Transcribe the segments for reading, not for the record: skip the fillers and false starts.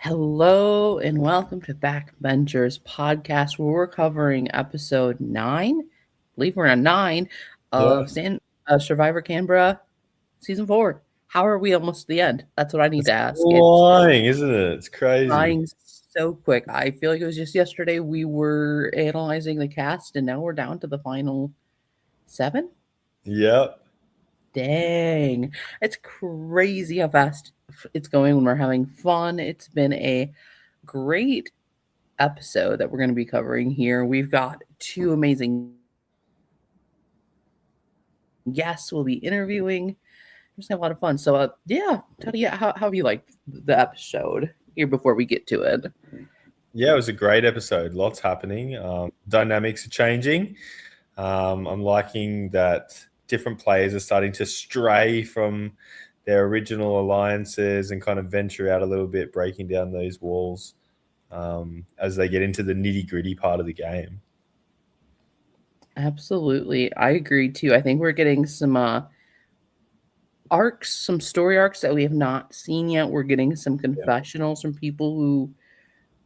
Hello and welcome to Backbenchers podcast, where we're covering episode 9. I believe we're on 9 Yeah, of Survivor Canberra season 4. How are we almost to the end? That's what I need it's to ask. It's flying, isn't it? It's crazy. flying so quick. I feel like it was just yesterday we were analyzing the cast, and now we're down to the final 7. Yep. Dang, it's crazy how fast it's going when we're having fun. It's been a great episode that we're going to be covering here. We've got two amazing guests we'll be interviewing. Just have a lot of fun. So, yeah, Tuddy, how have you liked the episode here before we get to it? Yeah, it was a great episode. Lots happening. Dynamics are changing. I'm liking that different players are starting to stray from their original alliances and kind of venture out a little bit, breaking down those walls as they get into the nitty-gritty part of the game. Absolutely. I agree too. I think we're getting some arcs, some story arcs that we have not seen yet. We're getting some confessionals from people who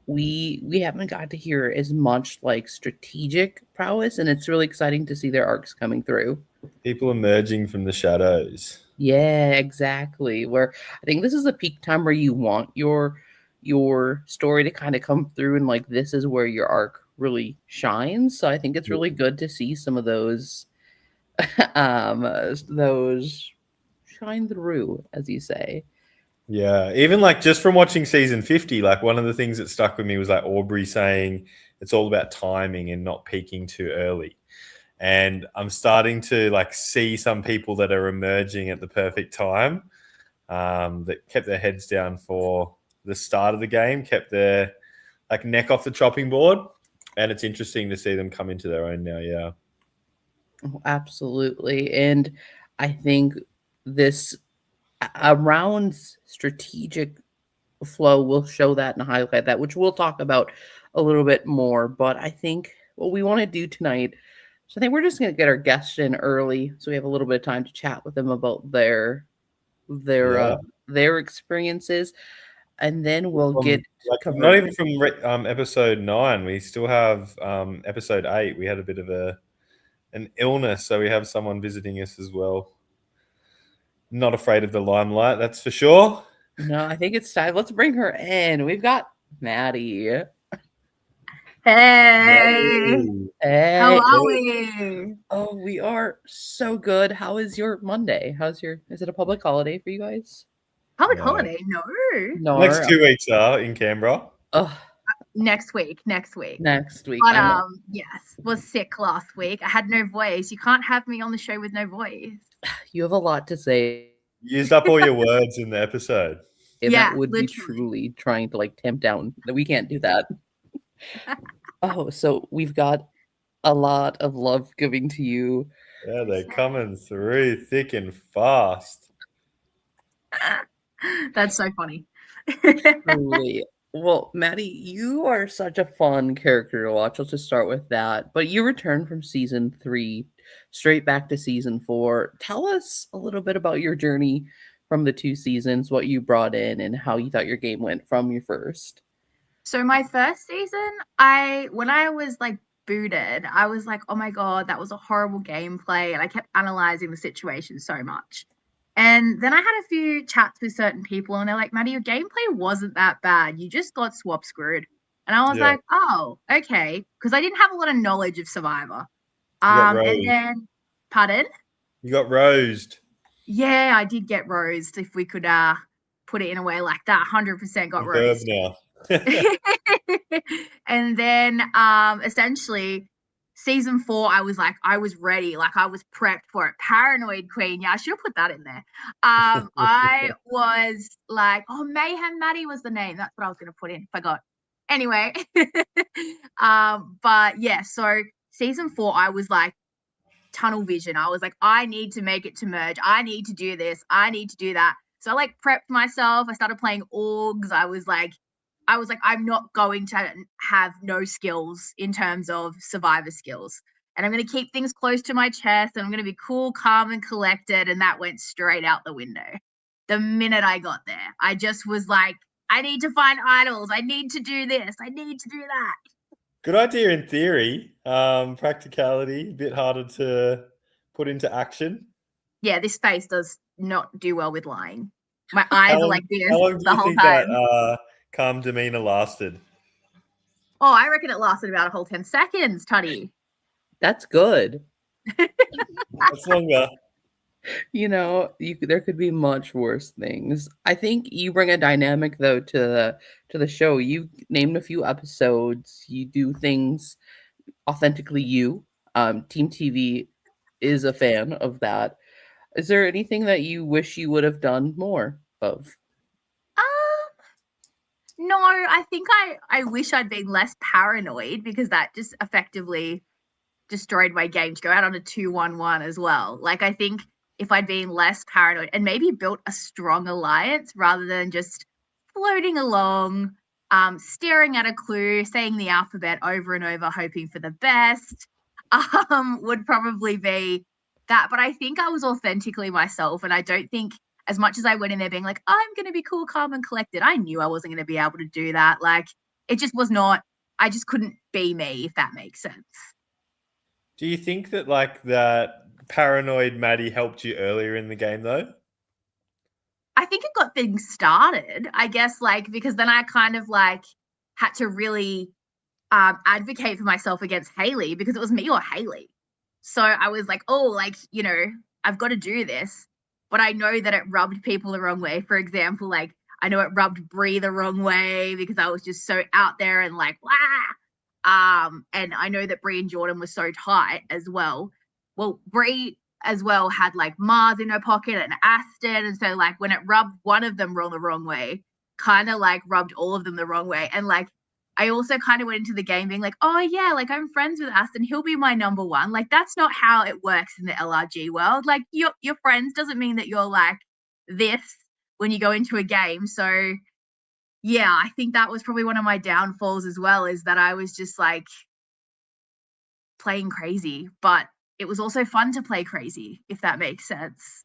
we haven't got to hear as much like strategic prowess, and it's really exciting to see their arcs coming through. People emerging from the shadows. Yeah, exactly. Where I think this is the peak time where you want your story to kind of come through, and like this is where your arc really shines. So I think it's really good to see some of those those shine through, as you say. Yeah, even like just from watching season 50, like one of the things that stuck with me was like Aubrey saying it's all about timing and not peaking too early. And I'm starting to like see some people that are emerging at the perfect time, that kept their heads down for the start of the game, kept their like neck off the chopping board. And it's interesting to see them come into their own now. Yeah. Oh, absolutely. And I think this around strategic flow will show that and highlight that, which we'll talk about a little bit more. But I think what we want to do tonight, so I think we're just going to get our guests in early, so we have a little bit of time to chat with them about their Yeah. uh, their experiences, and then we'll From, get like, covered. not even from episode 9. We still have episode 8. We had a bit of an illness, so we have someone visiting us as well. Not afraid of the limelight, that's for sure. No, I think it's time. Let's bring her in. We've got Maddie. Hey, how Hey. are we? Oh, we are so good. How is your Monday? Is it a public holiday for you guys? Public No. holiday? No. No. Next 2 weeks are in Canberra. Oh, Next week. next week. But I know. yes, was sick last week. I had no voice. You can't have me on the show with no voice. You have a lot to say. You used up all your words in the episode. And Yeah, that would be literally. truly trying to like tempt down. We can't do that. Oh, so we've got a lot of love giving to you. Yeah, they're coming through thick and fast. That's so funny. Truly. Well, Maddie, you are such a fun character to watch. Let's just start with that. But you returned from season 3 straight back to season 4. Tell us a little bit about your journey from the 2 seasons, what you brought in, and how you thought your game went from your first. So my first season, when I was like booted, I was like, oh my God, that was a horrible gameplay. And I kept analyzing the situation so much. And then I had a few chats with certain people, and they're like, Maddie, your gameplay wasn't that bad. You just got swap screwed. And I was Yeah. like, oh, okay. Because I didn't have a lot of knowledge of Survivor. got And rosed. then, pardon? You got rosed. Yeah, I did get rosed, if we could put it in a way like that. 100% got Verb rosed. now. And then essentially season 4, I was ready, like I was prepped for it. Paranoid queen. Yeah, I should have put that in there. I was like, oh, Mayhem Maddie was the name. That's what I was going to put in. Forgot. Anyway. But yeah, so season 4, I was like tunnel vision. I was like, I need to make it to merge. I need to do this. I need to do that. So I like prepped myself. I started playing orgs. I was like, I'm not going to have no skills in terms of survivor skills. And I'm going to keep things close to my chest. And I'm going to be cool, calm, and collected. And that went straight out the window. The minute I got there, I just was like, I need to find idols. I need to do this. I need to do that. Good idea in theory. Practicality, a bit harder to put into action. Yeah, this face does not do well with lying. My eyes are like this How long do the you whole think time. that calm demeanor lasted? Oh, I reckon it lasted about a whole 10 seconds, Tuddy. That's good. That's longer. You know, there could be much worse things. I think you bring a dynamic though to the show. You named a few episodes. You do things authentically you. Team TV is a fan of that. Is there anything that you wish you would have done more of? No, I think I wish I'd been less paranoid because that just effectively destroyed my game to go out on a 2-1-1 as well. Like, I think if I'd been less paranoid and maybe built a strong alliance rather than just floating along, staring at a clue, saying the alphabet over and over, hoping for the best, would probably be that. But I think I was authentically myself, and I don't think, as much as I went in there being like, I'm going to be cool, calm, and collected, I knew I wasn't going to be able to do that. Like, it just was not, I just couldn't be me, if that makes sense. Do you think that like that paranoid Maddie helped you earlier in the game though? I think it got things started, I guess, like, because then I kind of like had to really advocate for myself against Haley because it was me or Haley. So I was like, oh, like, you know, I've got to do this. But I know that it rubbed people the wrong way. For example, like, I know it rubbed Brie the wrong way because I was just so out there and like, wah. And I know that Brie and Jordan were so tight as well. Well, Brie as well had like Mars in her pocket and Aston. And so like when it rubbed one of them the wrong way, kind of like rubbed all of them the wrong way. And like I also kind of went into the game being like, oh yeah, like I'm friends with Aston. He'll be my number one. Like that's not how it works in the LRG world. Like your friends doesn't mean that you're like this when you go into a game. So yeah, I think that was probably one of my downfalls as well, is that I was just like playing crazy, but it was also fun to play crazy, if that makes sense.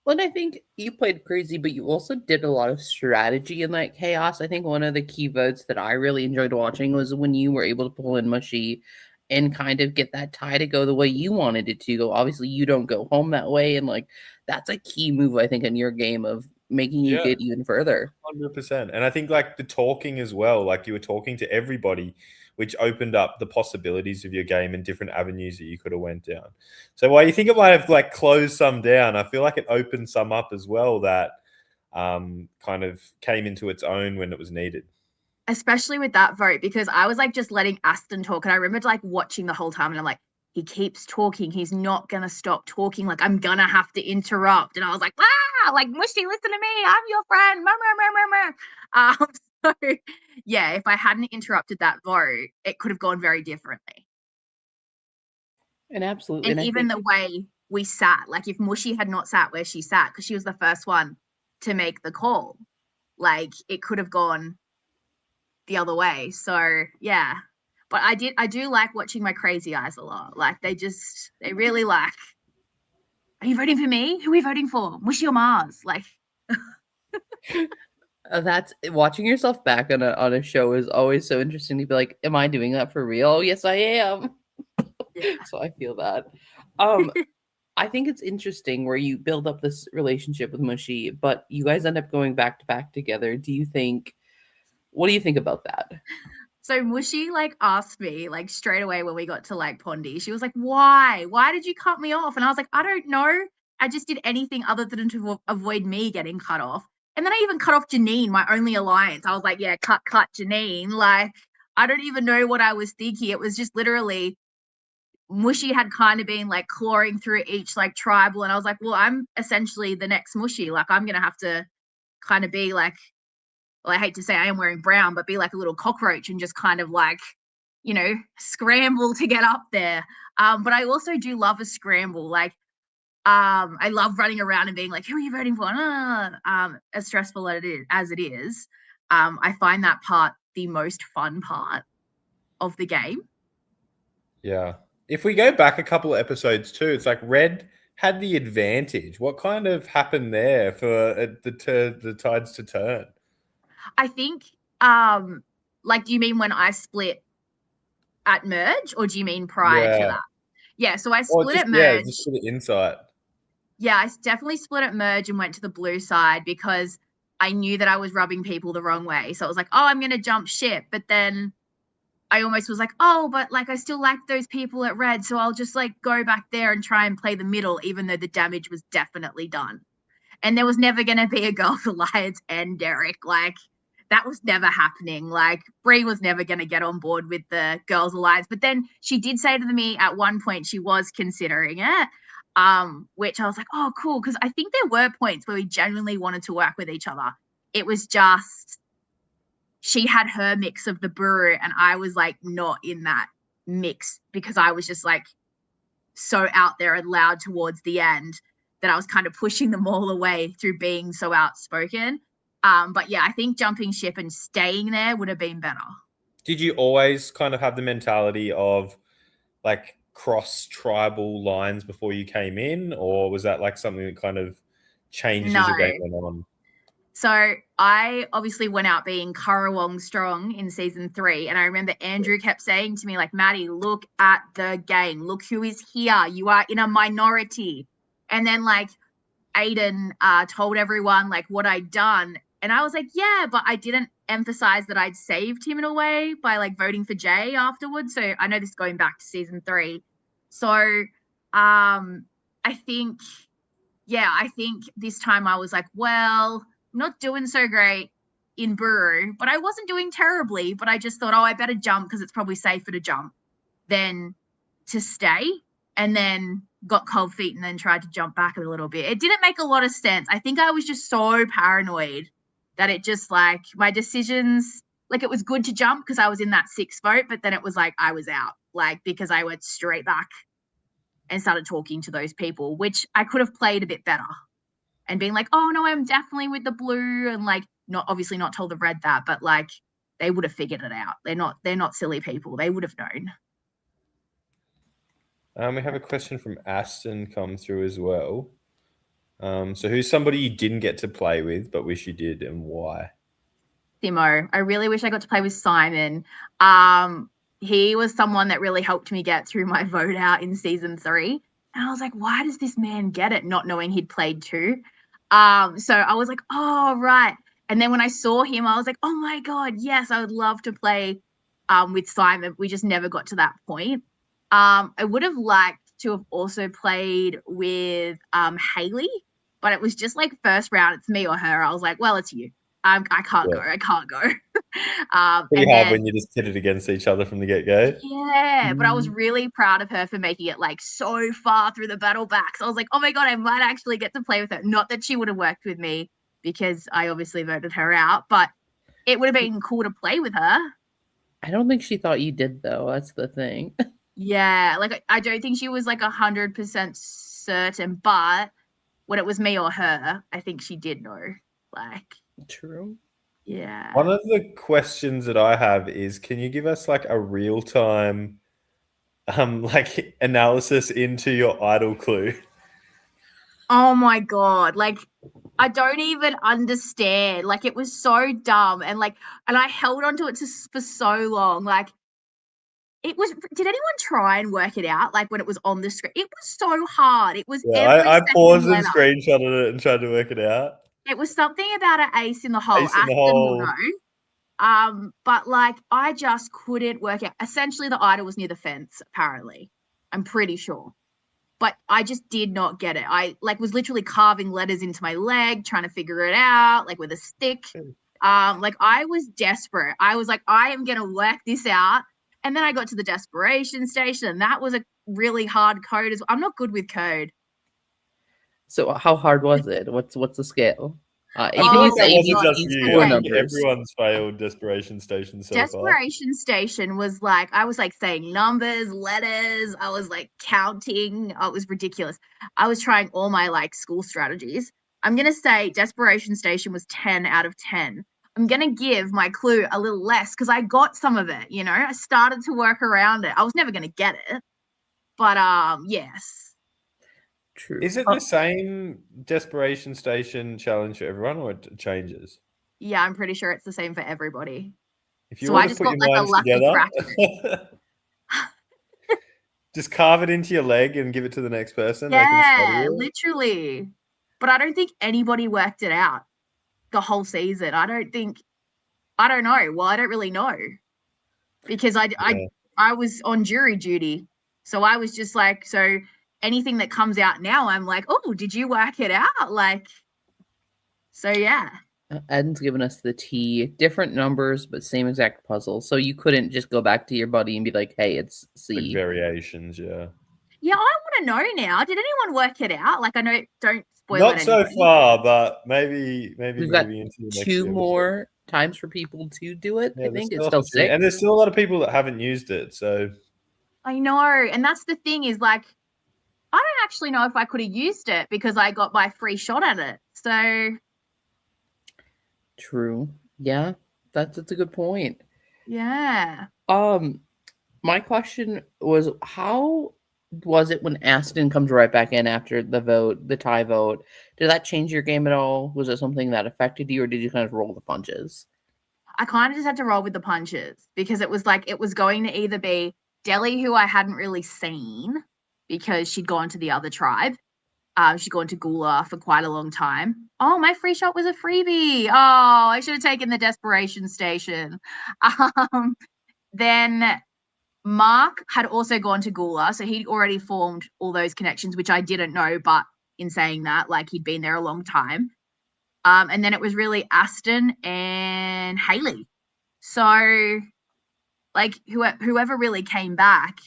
Well, and I think you played crazy, but you also did a lot of strategy in that chaos. I think one of the key votes that I really enjoyed watching was when you were able to pull in Mushy and kind of get that tie to go the way you wanted it to go. Obviously, you don't go home that way, and like that's a key move, I think, in your game of making you get even further. 100%. And I think like the talking as well, like you were talking to everybody, which opened up the possibilities of your game and different avenues that you could have went down. So while you think it might have like closed some down, I feel like it opened some up as well that kind of came into its own when it was needed. Especially with that vote, because I was like just letting Aston talk. And I remember like watching the whole time and I'm like, he keeps talking. He's not going to stop talking. Like, I'm going to have to interrupt. And I was like, like, Mushy, listen to me. I'm your friend. So, yeah, if I hadn't interrupted that vote, it could have gone very differently. And absolutely. And even the way we sat, like if Mushy had not sat where she sat, because she was the first one to make the call, like it could have gone the other way. So, yeah. But I do like watching my crazy eyes a lot. Like they really like, are you voting for me? Who are we voting for? Mushy or Mars? Like that's watching yourself back on a show is always so interesting to be like, am I doing that for real? Oh, yes, I am. Yeah. So I feel that. I think it's interesting where you build up this relationship with Mushy, but you guys end up going back to back together. What do you think about that? So Mushy like asked me like straight away when we got to like Pondy, she was like, why did you cut me off? And I was like, I don't know. I just did anything other than to avoid me getting cut off. And then I even cut off Janine, my only alliance. I was like, yeah, cut Janine. Like, I don't even know what I was thinking. It was just literally Mushy had kind of been like clawing through each like tribal. And I was like, well, I'm essentially the next Mushy. Like, I'm going to have to kind of be like, well, I hate to say I am wearing brown, but be like a little cockroach and just kind of like, you know, scramble to get up there. But I also do love a scramble. Like, I love running around and being like, who are you voting for? As stressful as it is, I find that part the most fun part of the game. Yeah. If we go back a couple of episodes too, it's like Red had the advantage. What kind of happened there for the tides to turn? I think, like, do you mean when I split at merge, or do you mean prior to Yeah. that? Yeah, so I Or split just at merge. just for the insight. Yeah, I definitely split at merge and went to the blue side because I knew that I was rubbing people the wrong way. So it was like, oh, I'm gonna jump ship, but then I almost was like, oh, but like I still like those people at red, so I'll just like go back there and try and play the middle, even though the damage was definitely done. And there was never going to be a Girls Alliance and Derek. Like, that was never happening. Like, Brie was never going to get on board with the Girls Alliance. But then she did say to me at one point she was considering it, which I was like, oh, cool. Because I think there were points where we genuinely wanted to work with each other. It was just she had her mix of the brew and I was like not in that mix because I was just like so out there and loud towards the end that I was kind of pushing them all away through being so outspoken. But yeah, I think jumping ship and staying there would have been better. Did you always kind of have the mentality of like cross tribal lines before you came in, or was that like something that kind of changed as the game went on? So I obviously went out being Currawong strong in season 3. And I remember Andrew kept saying to me, like, Maddie, look at the game. Look who is here. You are in a minority. And then like Aiden told everyone like what I'd done. And I was like, yeah, but I didn't emphasize that I'd saved him in a way by like voting for Jay afterwards. So I know this is going back to season 3. So I think, I think this time I was like, well, I'm not doing so great in Buru, but I wasn't doing terribly. But I just thought, oh, I better jump because it's probably safer to jump than to stay. And then got cold feet and then tried to jump back a little bit. It didn't make a lot of sense. I think I was just so paranoid that it just like my decisions, like it was good to jump because I was in that 6th vote, but then it was like I was out, like because I went straight back and started talking to those people, which I could have played a bit better and being like, oh no, I'm definitely with the blue, and like not obviously not told the red that, but like they would have figured it out. They're not silly people. They would have known. We have a question from Aston come through as well. So who's somebody you didn't get to play with but wish you did, and why? Simo. I really wish I got to play with Simon. He was someone that really helped me get through my vote out in season 3. And I was like, why does this man get it? Not knowing he'd played 2. So I was like, oh, right. And then when I saw him, I was like, oh my God, yes, I would love to play with Simon. We just never got to that point. I would have liked to have also played with Haley, but it was just like first round, it's me or her. I was like, well, it's you. I can't go. I can't go. Pretty hard when you just pitted against each other from the get-go. Yeah, but I was really proud of her for making it like so far through the battle back. So I was like, oh my God, I might actually get to play with her. Not that she would have worked with me because I obviously voted her out, but it would have been cool to play with her. I don't think she thought you did, though. That's the thing. Yeah, like I don't think she was like 100% certain, but when it was me or her, I think she did know. Like, True. yeah. One of the questions that I have is, can you give us like a real-time like analysis into your idol clue? Oh my God. Like, I don't even understand. Like, it was so dumb. And I held onto it for so long. Like, it was, did anyone try and work it out? Like, when it was on the screen, it was so hard. It was I paused and letter. screenshotted it and tried to work it out. It was something about an ace in the hole. Ace in the hole. Will know. But like, I just couldn't work out. Essentially, the idol was near the fence, apparently. I'm pretty sure. But I just did not get it. I like was literally carving letters into my leg, trying to figure it out, like with a stick. Like I was desperate. I was like, I am gonna work this out. And then I got to the desperation station, and that was a really hard code. I'm not good with code. So how hard was it? What's the scale? I feel like that wasn't just you. I think everyone's failed Desperation Station so far. Desperation Station was like, I was like saying numbers, letters. I was like counting. Oh, it was ridiculous. I was trying all my like school strategies. I'm going to say Desperation Station was 10 out of 10. I'm going to give my clue a little less because I got some of it, you know. I started to work around it. I was never going to get it. But yes. True. Is it the same Desperation Station challenge for everyone, or it changes? Yeah, I'm pretty sure it's the same for everybody. If you So want I to just put got your like a minds lucky together, crack. just carve it into your leg and give it to the next person. They can study Yeah, it. literally. But I don't think anybody worked it out the whole season. I don't know. Well, I don't really know because Yeah. I was on jury duty. So I was just like, so anything that comes out now, I'm like, oh, did you work it out? Like, so yeah. Ed's given us the tea, different numbers, but same exact puzzle. So you couldn't just go back to your buddy and be like, hey, it's Like C. variations, yeah. Yeah, I want to know now. Did anyone work it out? Like, I know, don't spoil Not it so anybody. far, but maybe We've got moving into the next 2 year. more times for people to do it. Yeah, I there's think it's still still opportunity. 6. And there's still a lot of people that haven't used it. So I know. And that's the thing is like, I don't actually know if I could have used it because I got my free shot at it. So True. Yeah, that's a good point. yeah. My question was, how was it when Aston comes right back in after the tie vote? Did that change your game at all? Was it something that affected you, or did you kind of roll the punches? I kind of just had to roll with the punches because it was like it was going to either be Delhi, who I hadn't really seen because she'd gone to the other tribe. She'd gone to Gula for quite a long time. Oh, my free shot was a freebie. Oh, I should have taken the desperation station. Then Mark had also gone to Gula, so he'd already formed all those connections, which I didn't know, but in saying that, like he'd been there a long time. And then it was really Aston and Haley. So, like, whoever really came back,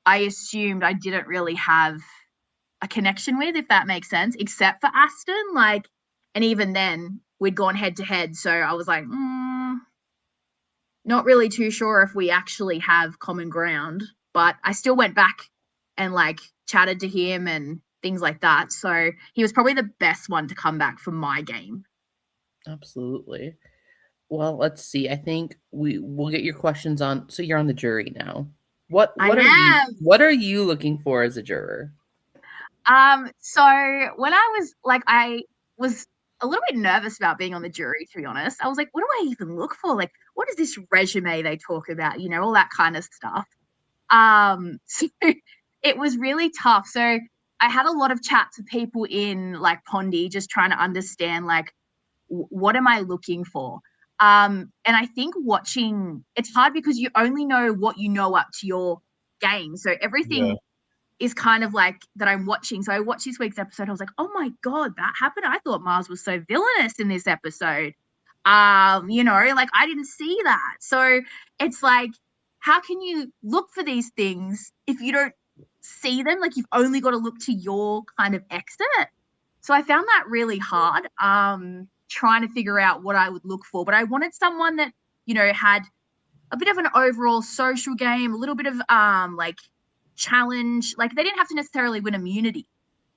I assumed I didn't really have a connection with, if that makes sense, except for Aston. Like, and even then, we'd gone head to head. So I was like, not really too sure if we actually have common ground. But I still went back and like chatted to him and things like that. So he was probably the best one to come back for my game. Absolutely. Well, let's see. I think we'll get your questions on. So you're on the jury now. What are you looking for as a juror? So when I was a little bit nervous about being on the jury, to be honest. I was like, what do I even look for? Like, what is this resume they talk about? You know, all that kind of stuff. So it was really tough. So I had a lot of chats with people in like Pondy, just trying to understand like what am I looking for? And I think watching it's hard because you only know what you know up to your game. So everything is kind of like that I'm watching. So I watched this week's episode. I was like, oh my God, that happened. I thought Mars was so villainous in this episode. You know, like I didn't see that. So it's like, how can you look for these things if you don't see them? Like you've only got to look to your kind of exit. So I found that really hard, trying to figure out what I would look for. But I wanted someone that, you know, had a bit of an overall social game, a little bit of like challenge. Like they didn't have to necessarily win immunity,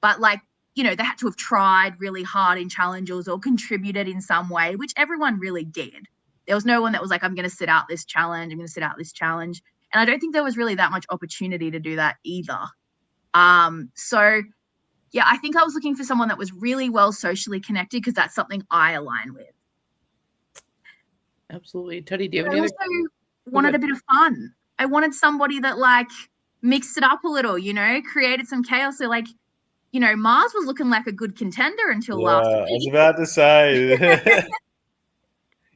but like, you know, they had to have tried really hard in challenges or contributed in some way, which everyone really did. There was no one that was like, I'm going to sit out this challenge. I'm going to sit out this challenge. And I don't think there was really that much opportunity to do that either. So yeah, I think I was looking for someone that was really well socially connected because that's something I align with. Absolutely. Tuddy, do you have But I any also wanted a bit of fun. I wanted somebody that like mixed it up a little, you know, created some chaos. So like, you know, Mars was looking like a good contender until last I was week. about to say,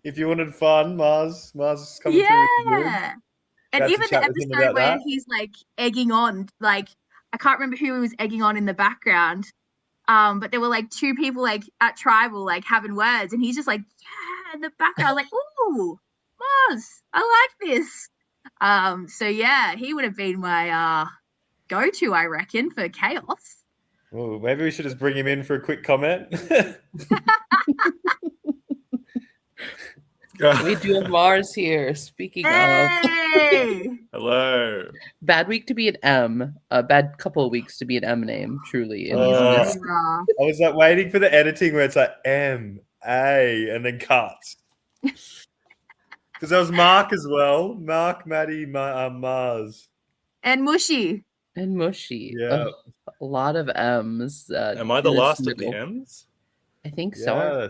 if you wanted fun, Mars is coming through with the goods. And even the episode where he's like egging on, like I can't remember who he was egging on in the background. But there were like two people like at tribal like having words, and he's just like, yeah, in the background, like, ooh, Mars, I like this. So yeah, he would have been my go-to, I reckon, for chaos. Oh, maybe we should just bring him in for a quick comment. We do have Mars here. Speaking of, hello. Bad week to be an M. A bad couple of weeks to be an M name. Truly, I was like waiting for the editing where it's like M-A and then cuts. Because there was Mark as well. Mark, Maddie, Mars, and Mushy. Yeah, a lot of M's. Am I the last of the M's? I think so.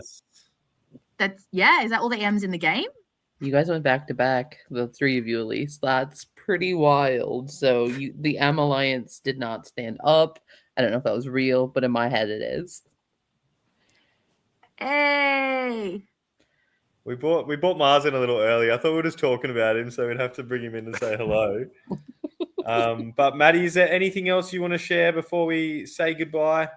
Is that all the M's in the game? You guys went back to back, the three of you at least. That's pretty wild. So the M Alliance did not stand up. I don't know if that was real, but in my head it is. Hey. We brought Mars in a little early. I thought we were just talking about him, so we'd have to bring him in and say hello. But Maddie, is there anything else you want to share before we say goodbye?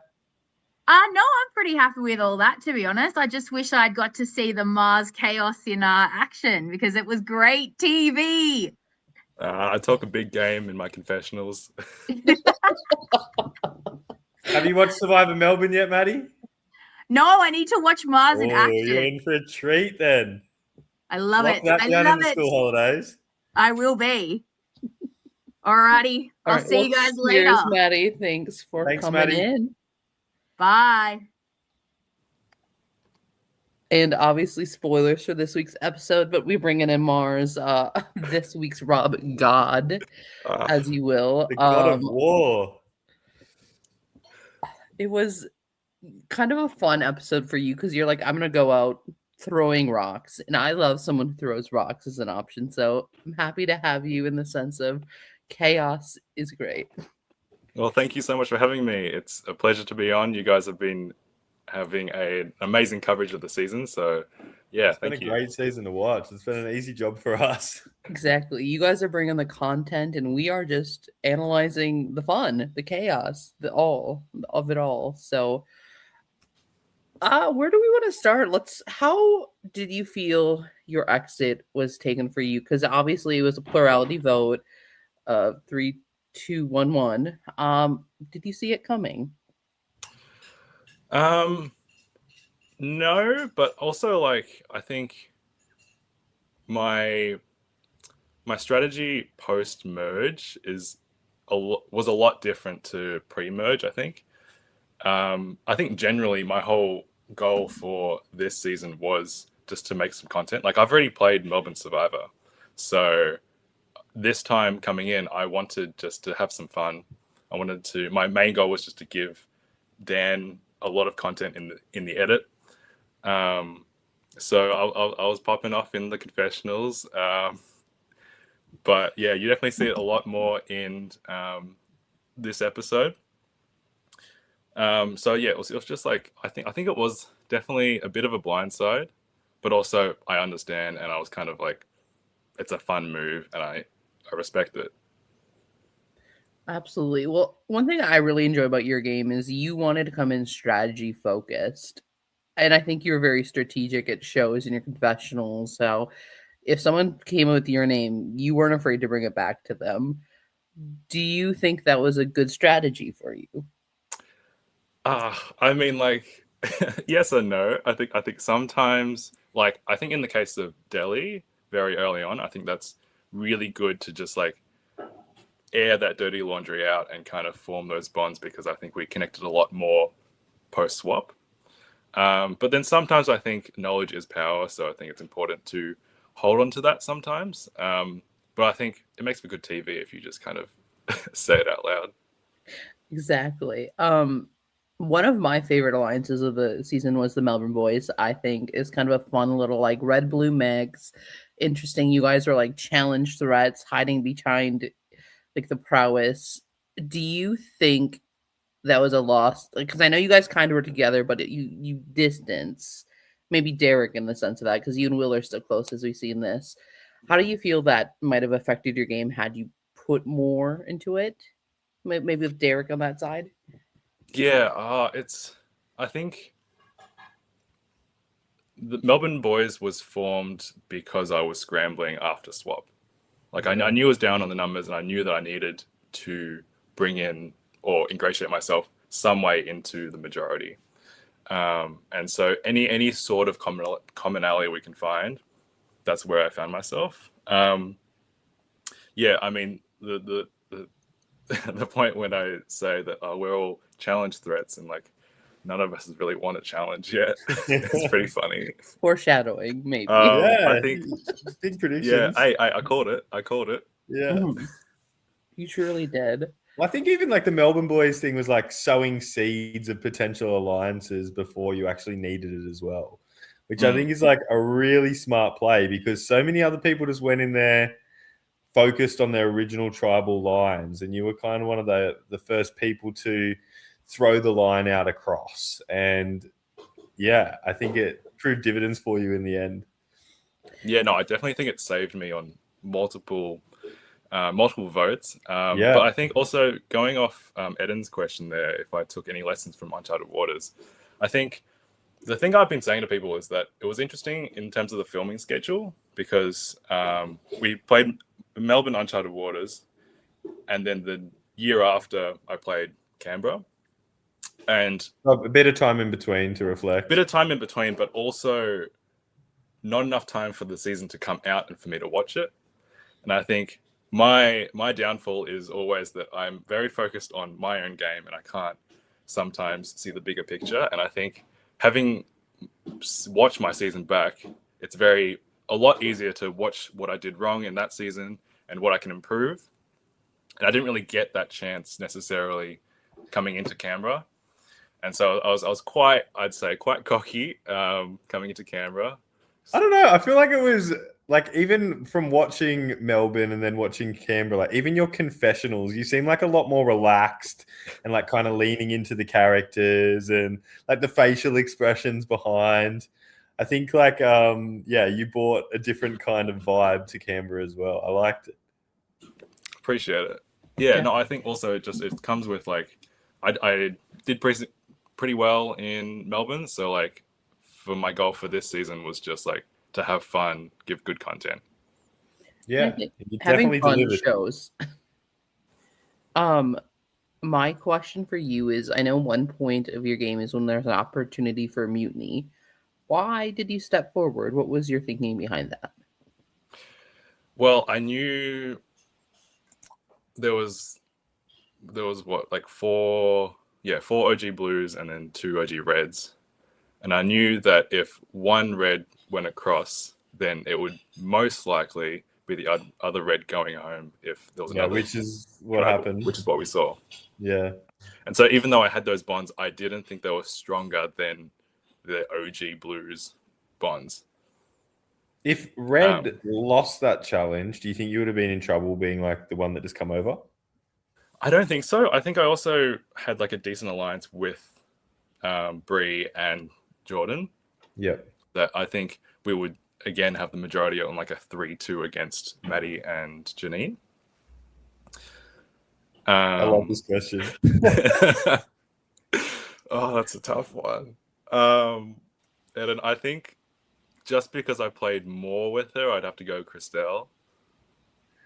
No, I'm pretty happy with all that, to be honest. I just wish I'd got to see the Mars chaos in action because it was great TV. I talk a big game in my confessionals. Have you watched Survivor Melbourne yet, Maddie? No, I need to watch Mars in action. You're in for a treat then. I love Lock it. that I down love in the it. school holidays. I will be. Alrighty. I'll see you guys later. Cheers, Maddie. Thanks for coming Maddie. in. Bye. And obviously spoilers for this week's episode, but we bring in Mars, this week's Rob God, as you will. The God of War. It was kind of a fun episode for you because you're like, I'm going to go out throwing rocks. And I love someone who throws rocks as an option. So I'm happy to have you in the sense of chaos is great. Well, thank you so much for having me. It's a pleasure to be on. You guys have been having an amazing coverage of the season. So, yeah, it's been a great season to watch. It's been an easy job for us. Exactly. You guys are bringing the content, and we are just analyzing the fun, the chaos, the all of it all. So, where do we want to start? How did you feel your exit was taken for you? Because obviously it was a plurality vote of 3-2-1-1. Did you see it coming? No, but also like I think my strategy post merge was a lot different to pre merge. I think generally my whole goal for this season was just to make some content. Like I've already played Melbourne Survivor, so this time coming in, I wanted just to have some fun. My main goal was just to give Dan a lot of content in the edit. So I was popping off in the confessionals. But yeah, you definitely see it a lot more in this episode. So yeah, it was just like I think it was definitely a bit of a blindside, but also I understand, and I was kind of like, it's a fun move, and I respect it. Absolutely. Well, one thing I really enjoy about your game is you wanted to come in strategy focused. And I think you're very strategic. It shows in your confessionals. So if someone came with your name, you weren't afraid to bring it back to them. Do you think that was a good strategy for you? I mean, like, yes and no. I think sometimes, like, I think in the case of Delhi, very early on, I think that's really good to just like air that dirty laundry out and kind of form those bonds, because I think we connected a lot more post swap. But then sometimes I think knowledge is power, so I think it's important to hold on to that sometimes. But I think it makes for good TV if you just kind of say it out loud. Exactly. One of my favorite alliances of the season was the Melbourne Boys. I think is kind of a fun little like red blue mix. Interesting. You guys are like challenge threats, hiding behind like the prowess. Do you think that was a loss? Because I know you guys kind of were together, but you distance. Maybe Derek in the sense of that, because you and Will are still close as we see in this. How do you feel that might have affected your game had you put more into it? Maybe with Derek on that side? Yeah, I think the Melbourne Boys was formed because I was scrambling after swap. Like I knew I was down on the numbers, and I knew that I needed to bring in or ingratiate myself some way into the majority. And so any sort of commonality we can find, that's where I found myself. Yeah, I mean the the point when I say that we're all challenge threats and like none of us has really won a challenge yet. It's pretty funny. Foreshadowing, maybe. Yeah, I think big predictions. Yeah, I called it. Yeah. Mhm. You truly did. Well, I think even like the Melbourne Boys thing was like sowing seeds of potential alliances before you actually needed it as well. which I think is like a really smart play because so many other people just went in there focused on their original tribal lines, and you were kind of one of the first people to throw the line out across. And yeah, I think it proved dividends for you in the end. Yeah, no, I definitely think it saved me on multiple votes. Yeah. But I think also going off Eden's question there, if I took any lessons from Uncharted Waters, I think the thing I've been saying to people is that it was interesting in terms of the filming schedule because we played Melbourne Uncharted Waters, and then the year after I played Canberra. And a bit of time in between to reflect. But also not enough time for the season to come out and for me to watch it. And I think my downfall is always that I'm very focused on my own game and I can't sometimes see the bigger picture. And I think having watched my season back, it's a lot easier to watch what I did wrong in that season and what I can improve. And I didn't really get that chance necessarily coming into Canberra. And so I was quite cocky coming into Canberra. I don't know. I feel like it was like even from watching Melbourne and then watching Canberra, like even your confessionals, you seem like a lot more relaxed and like kind of leaning into the characters and like the facial expressions behind. I think like you brought a different kind of vibe to Canberra as well. I liked it. Appreciate it. Yeah. No, I think also it comes with like I did pretty well in Melbourne, so like for my goal for this season was just like to have fun, give good content. Yeah, having fun shows. My question for you is, I know one point of your game is when there's an opportunity for mutiny. Why did you step forward? What was your thinking behind that? Well, I knew there was what, like four OG blues and then 2 OG reds. And I knew that if one red went across, then it would most likely be the other red going home if there was another. Which is what happened. Which is what we saw. Yeah. And so even though I had those bonds, I didn't think they were stronger than the OG blues bonds. If red lost that challenge, do you think you would have been in trouble being like the one that just come over? I don't think so. I think I also had like a decent alliance with Bree and Jordan. Yeah. That I think we would again have the majority on like a 3-2 against Maddie and Janine. I love this question. Oh, that's a tough one. And then I think just because I played more with her, I'd have to go Christelle.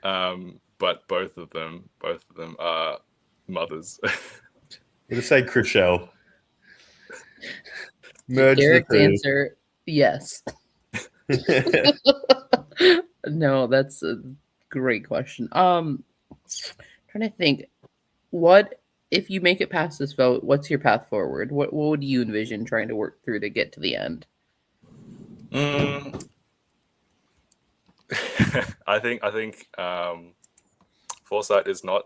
But both of them are mothers. We'll say Chriselle. Merge Derek's answer, yes. No, that's a great question. Trying to think, what if you make it past this vote? What's your path forward? What would you envision trying to work through to get to the end? I think foresight is not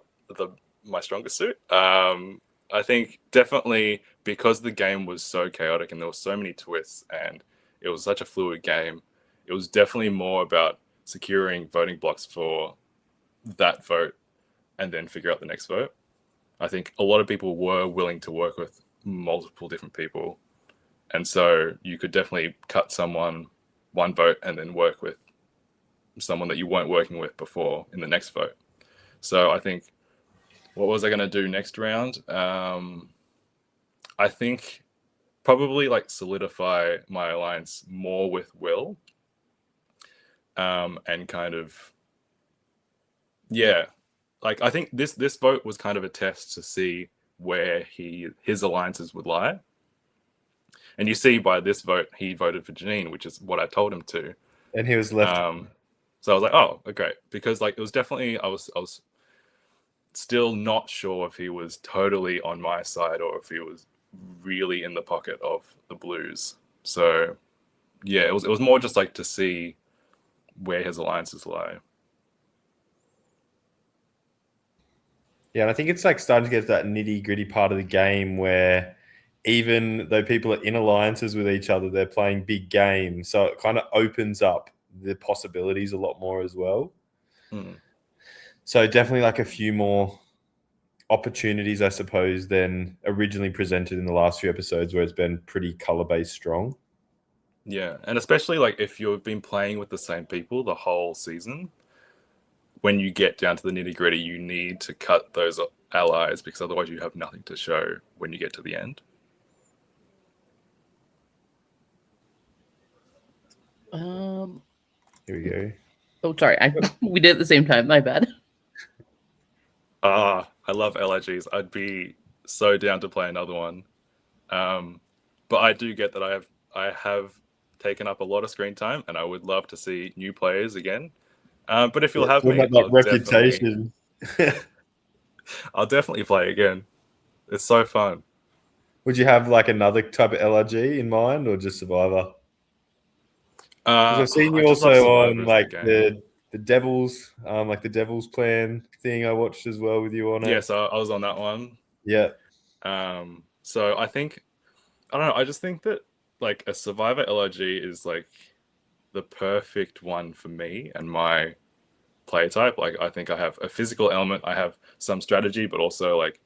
my strongest suit. I think definitely because the game was so chaotic and there were so many twists and it was such a fluid game, it was definitely more about securing voting blocks for that vote and then figure out the next vote. I think a lot of people were willing to work with multiple different people. And so you could definitely cut one vote and then work with someone that you weren't working with before in the next vote. So I think, what was I going to do next round? I think probably like solidify my alliance more with Will. And kind of, like I think this vote was kind of a test to see where his alliances would lie. And you see by this vote, he voted for Janine, which is what I told him to. And he was left. So I was like, oh, okay. Because like it was definitely, I was still not sure if he was totally on my side or if he was really in the pocket of the Blues. So yeah, it was more just like to see where his alliances lie. Yeah, and I think it's like starting to get to that nitty gritty part of the game where even though people are in alliances with each other, they're playing big games. So it kind of opens up the possibilities a lot more as well. So definitely like a few more opportunities, I suppose, than originally presented in the last few episodes, where it's been pretty color-based strong. Yeah, and especially like if you've been playing with the same people the whole season, when you get down to the nitty-gritty, you need to cut those allies, because otherwise you have nothing to show when you get to the end. Here we go. Oh, sorry. We did it at the same time. My bad. I love LIGs. I'd be so down to play another one. But I do get that I have taken up a lot of screen time, and I would love to see new players again. But if you'll have me, that reputation. I'll definitely play again. It's so fun. Would you have like another type of LRG in mind, or just Survivor? Because I've seen you also on like the Devils, like the Devils Plan thing. I watched as well with you on it. Yeah, so I was on that one. Yeah. So I don't know. I just think that like a Survivor LRG is like the perfect one for me and my play type. Like I think I have a physical element, I have some strategy, but also like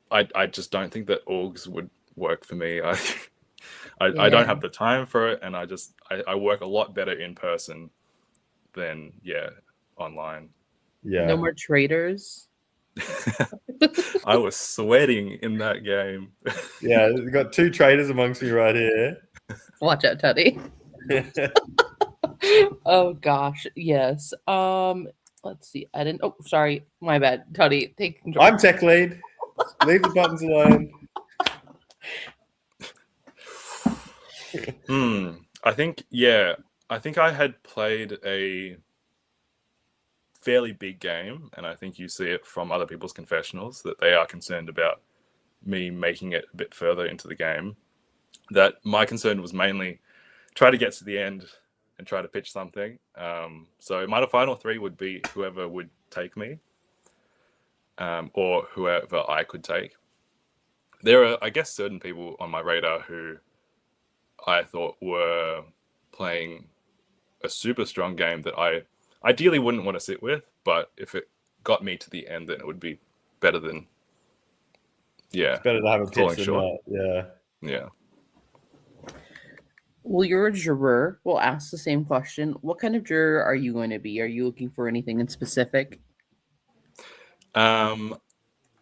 I just don't think that orgs would work for me. I don't have the time for it, and I work a lot better in person than online. Yeah. No more traitors. I was sweating in that game. Yeah, we've got 2 traitors amongst me right here. Watch out, Tuddy. Oh gosh, yes. Let's see. I didn't. Oh, sorry, my bad. Tuddy, take control. I'm tech lead. Leave the buttons alone. I think I had played a fairly big game, and I think you see it from other people's confessionals that they are concerned about me making it a bit further into the game. That my concern was mainly try to get to the end and try to pitch something. So my final 3 would be whoever would take me, or whoever I could take. There are, I guess, certain people on my radar who I thought were playing a super strong game that I ideally wouldn't want to sit with, but if it got me to the end, then it would be better than It's better to have a pitch than not. Yeah. Well, you're a juror. We'll ask the same question. What kind of juror are you going to be? Are you looking for anything in specific? I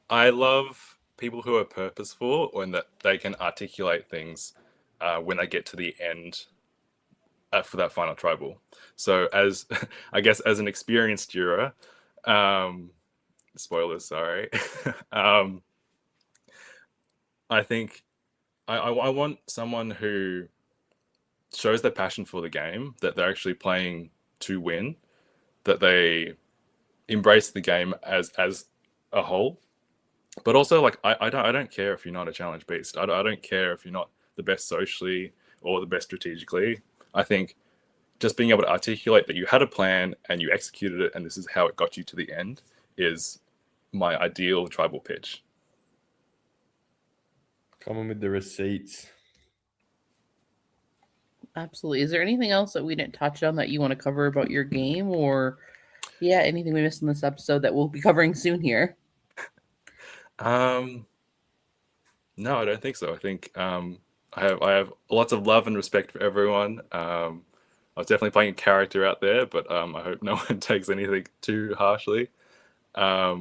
love people who are purposeful, and that they can articulate things when they get to the end for that final tribal. So as I guess as an experienced juror, spoilers, sorry. I think I want someone who shows their passion for the game, that they're actually playing to win, that they embrace the game as a whole. But also, like, I don't care if you're not a challenge beast. I don't care if you're not the best socially or the best strategically. I think just being able to articulate that you had a plan and you executed it, and this is how it got you to the end, is my ideal tribal pitch. Come on with the receipts. Absolutely. Is there anything else that we didn't touch on that you want to cover about your game, or anything we missed in this episode that we'll be covering soon here? No, I don't think so. I think I have lots of love and respect for everyone. I was definitely playing a character out there, but I hope no one takes anything too harshly. I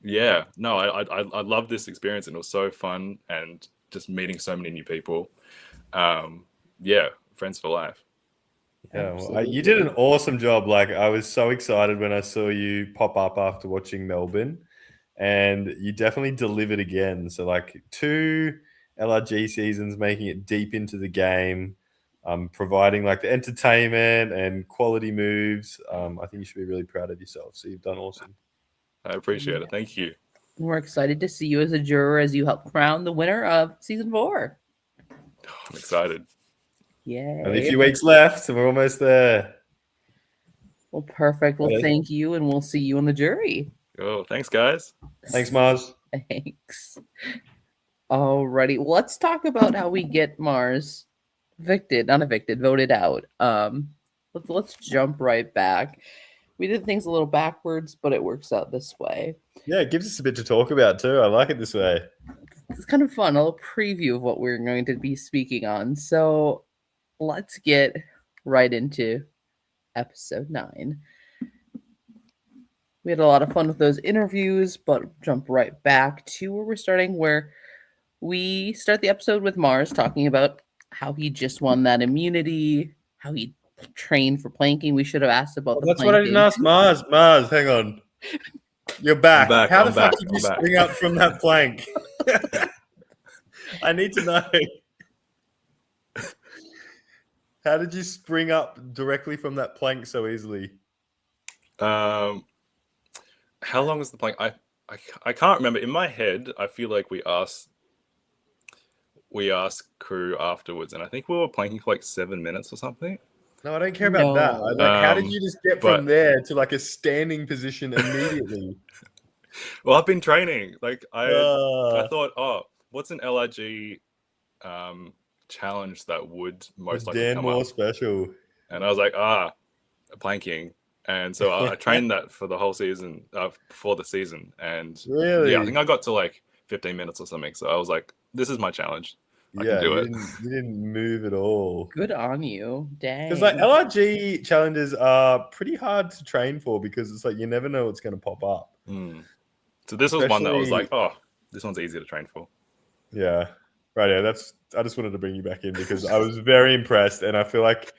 love this experience, and it was so fun, and just meeting so many new people. Friends for life. Yeah, well, you did an awesome job. Like, I was so excited when I saw you pop up after watching Melbourne, and you definitely delivered again. So, like, 2 LRG seasons, making it deep into the game, providing like the entertainment and quality moves. I think you should be really proud of yourself. So you've done awesome. I appreciate it. Thank you. We're excited to see you as a juror as you help crown the winner of season 4. I'm excited. Yeah. Only a few weeks left, and we're almost there. Well, perfect. Well, thank you, and we'll see you on the jury. Oh, thanks, guys. Thanks, Mars. Thanks. Alrighty, let's talk about how we get Mars voted out. Let's jump right back. We did things a little backwards, but it works out this way. Yeah, it gives us a bit to talk about too. I like it this way. It's kind of fun, a little preview of what we're going to be speaking on. So let's get right into episode 9. We had a lot of fun with those interviews, but jump right back to where we're starting, where we start the episode with Mars talking about how he just won that immunity, how he trained for planking. We should have asked about the That's what I didn't ask Mars. Mars, hang on. You're back. How the fuck did you spring up from that plank? I need to know. How did you spring up directly from that plank so easily? How long is the plank? I can't remember. In my head, I feel like we asked crew afterwards, and I think we were planking for like 7 minutes or something. No, I don't care about that. How did you just get from there to like a standing position immediately? Well, I've been training. Like I thought, what's an LIG challenge that would most likely come more up? Special. And I was like, planking. And so I trained that for the whole season, before the season. And really? Yeah, I think I got to like 15 minutes or something. So I was like, this is my challenge. I can do it. You didn't move at all. Good on you. Dang. Because like LRG challenges are pretty hard to train for because it's like you never know what's going to pop up. So this was one that I was like, this one's easy to train for. Yeah. Right. Yeah. I just wanted to bring you back in because I was very impressed, and I feel like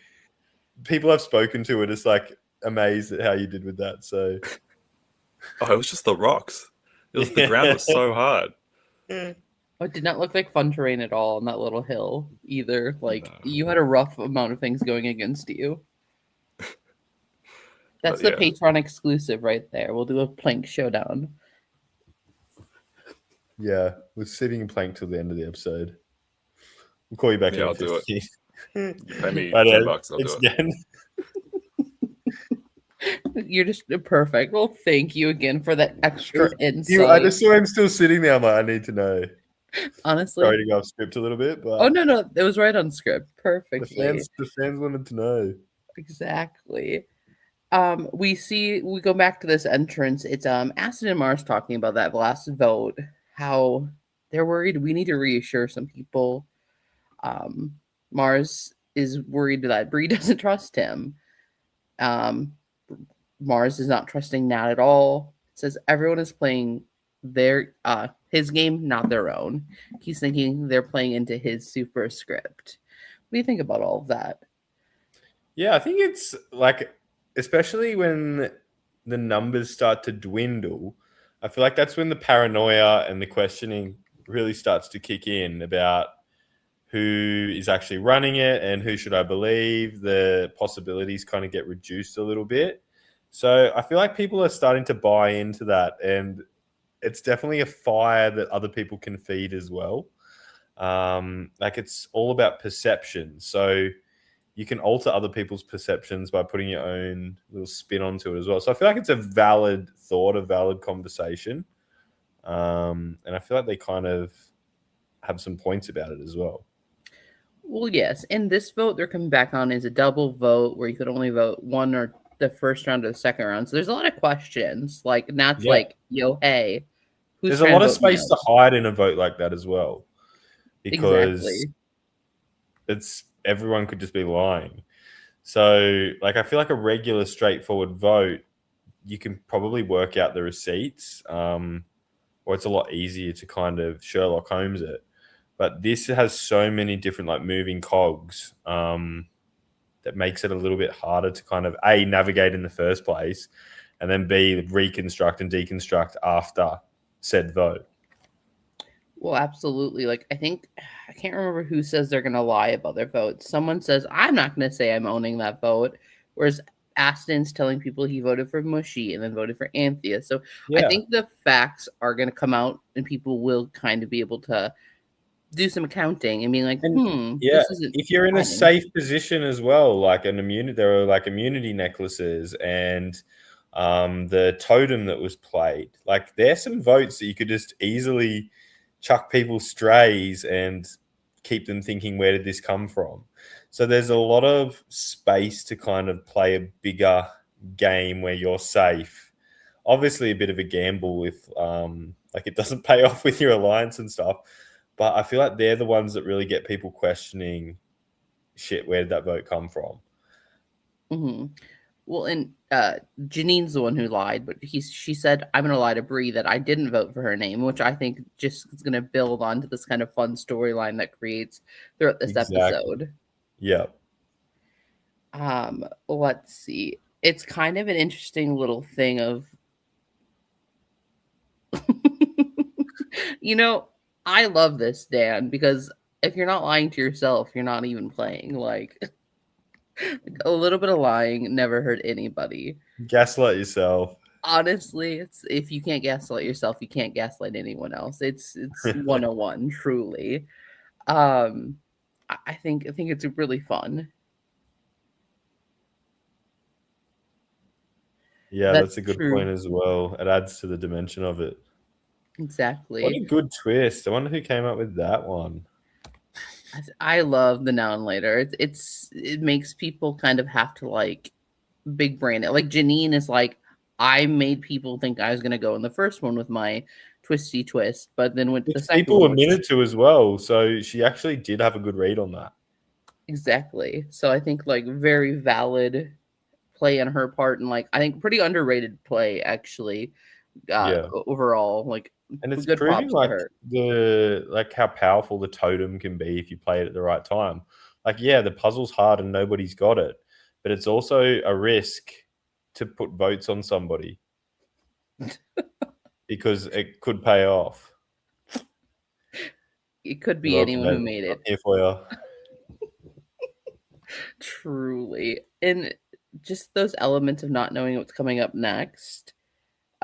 people I've spoken to are just like amazed at how you did with that. So it was just the rocks. The ground was so hard. It did not look like fun terrain at all on that little hill either. Like you had a rough amount of things going against you. That's the Patreon exclusive right there. We'll do a plank showdown. Yeah, we're sitting plank till the end of the episode. We'll call you back in. I'll do it. You pay me $10, I'll do it. You're just perfect. Well, thank you again for that extra insight. I just saw him still sitting there. I'm like, I need to know. Honestly, sorry to go off script a little bit, but no, it was right on script. Perfectly. The fans wanted to know. Exactly. We go back to this entrance. It's Aston and Mars talking about that last vote, how they're worried. We need to reassure some people. Mars is worried that Bree doesn't trust him. Mars is not trusting Nat at all. It says everyone is playing his game, not their own. He's thinking they're playing into his super script. What do you think about all of that? Yeah, I think it's like, especially when the numbers start to dwindle, I feel like that's when the paranoia and the questioning really starts to kick in about who is actually running it and who should I believe. The possibilities kind of get reduced a little bit. So I feel like people are starting to buy into that, and it's definitely a fire that other people can feed as well. Like it's all about perception. So you can alter other people's perceptions by putting your own little spin onto it as well. So I feel like it's a valid thought, a valid conversation. And I feel like they kind of have some points about it as well. Well, yes. In this vote, they're coming back on is a double vote where you could only vote one or the first round or the second round. So there's a lot of questions. Like Nat's like, yo, hey. There's a lot of space to hide in a vote like that as well. Because it's everyone could just be lying. So like I feel like a regular straightforward vote, you can probably work out the receipts. Or it's a lot easier to kind of Sherlock Holmes it. But this has so many different like moving cogs that makes it a little bit harder to kind of A, navigate in the first place, and then B, reconstruct and deconstruct after said vote. Well, absolutely. Like I can't remember who says they're going to lie about their votes. Someone says, I'm not going to say I'm owning that vote. Whereas Aston's telling people he voted for Mushy and then voted for Anthea. So I think the facts are going to come out and people will kind of be able to do some accounting and be like, this isn't if you're in a safe position as well, like an immunity, there are like immunity necklaces and the totem that was played. Like, there's some votes that you could just easily chuck people strays and keep them thinking, where did this come from? So there's a lot of space to kind of play a bigger game where you're safe. Obviously, a bit of a gamble if like it doesn't pay off with your alliance and stuff. But I feel like they're the ones that really get people questioning, shit, where did that vote come from? Mm-hmm. Well, and Janine's the one who lied, but she said, I'm going to lie to Bree that I didn't vote for her name, which I think just is going to build onto this kind of fun storyline that creates throughout this episode. Yeah. Let's see. It's kind of an interesting little thing of, you know, I love this, Dan, because if you're not lying to yourself, you're not even playing. Like, a little bit of lying never hurt anybody. Gaslight yourself. Honestly, it's if you can't gaslight yourself, you can't gaslight anyone else. It's 101, truly. I think it's really fun. Yeah, that's a good point as well. It adds to the dimension of it. Exactly. What a good twist. I wonder who came up with that one. I love the now and later. It makes people kind of have to like big brain it. Like Janine is like, I made people think I was gonna go in the first one with my twisty twist, but then with the second people one, admitted to as well. So she actually did have a good read on that. Exactly. So I think like very valid play on her part, and like I think pretty underrated play actually. Overall, like, and it's good proving props like to her. like how powerful the totem can be if you play it at the right time. Like, yeah, the puzzle's hard and nobody's got it, but it's also a risk to put votes on somebody because it could pay off. It could be anyone who made it. Here for you. Truly. And just those elements of not knowing what's coming up next.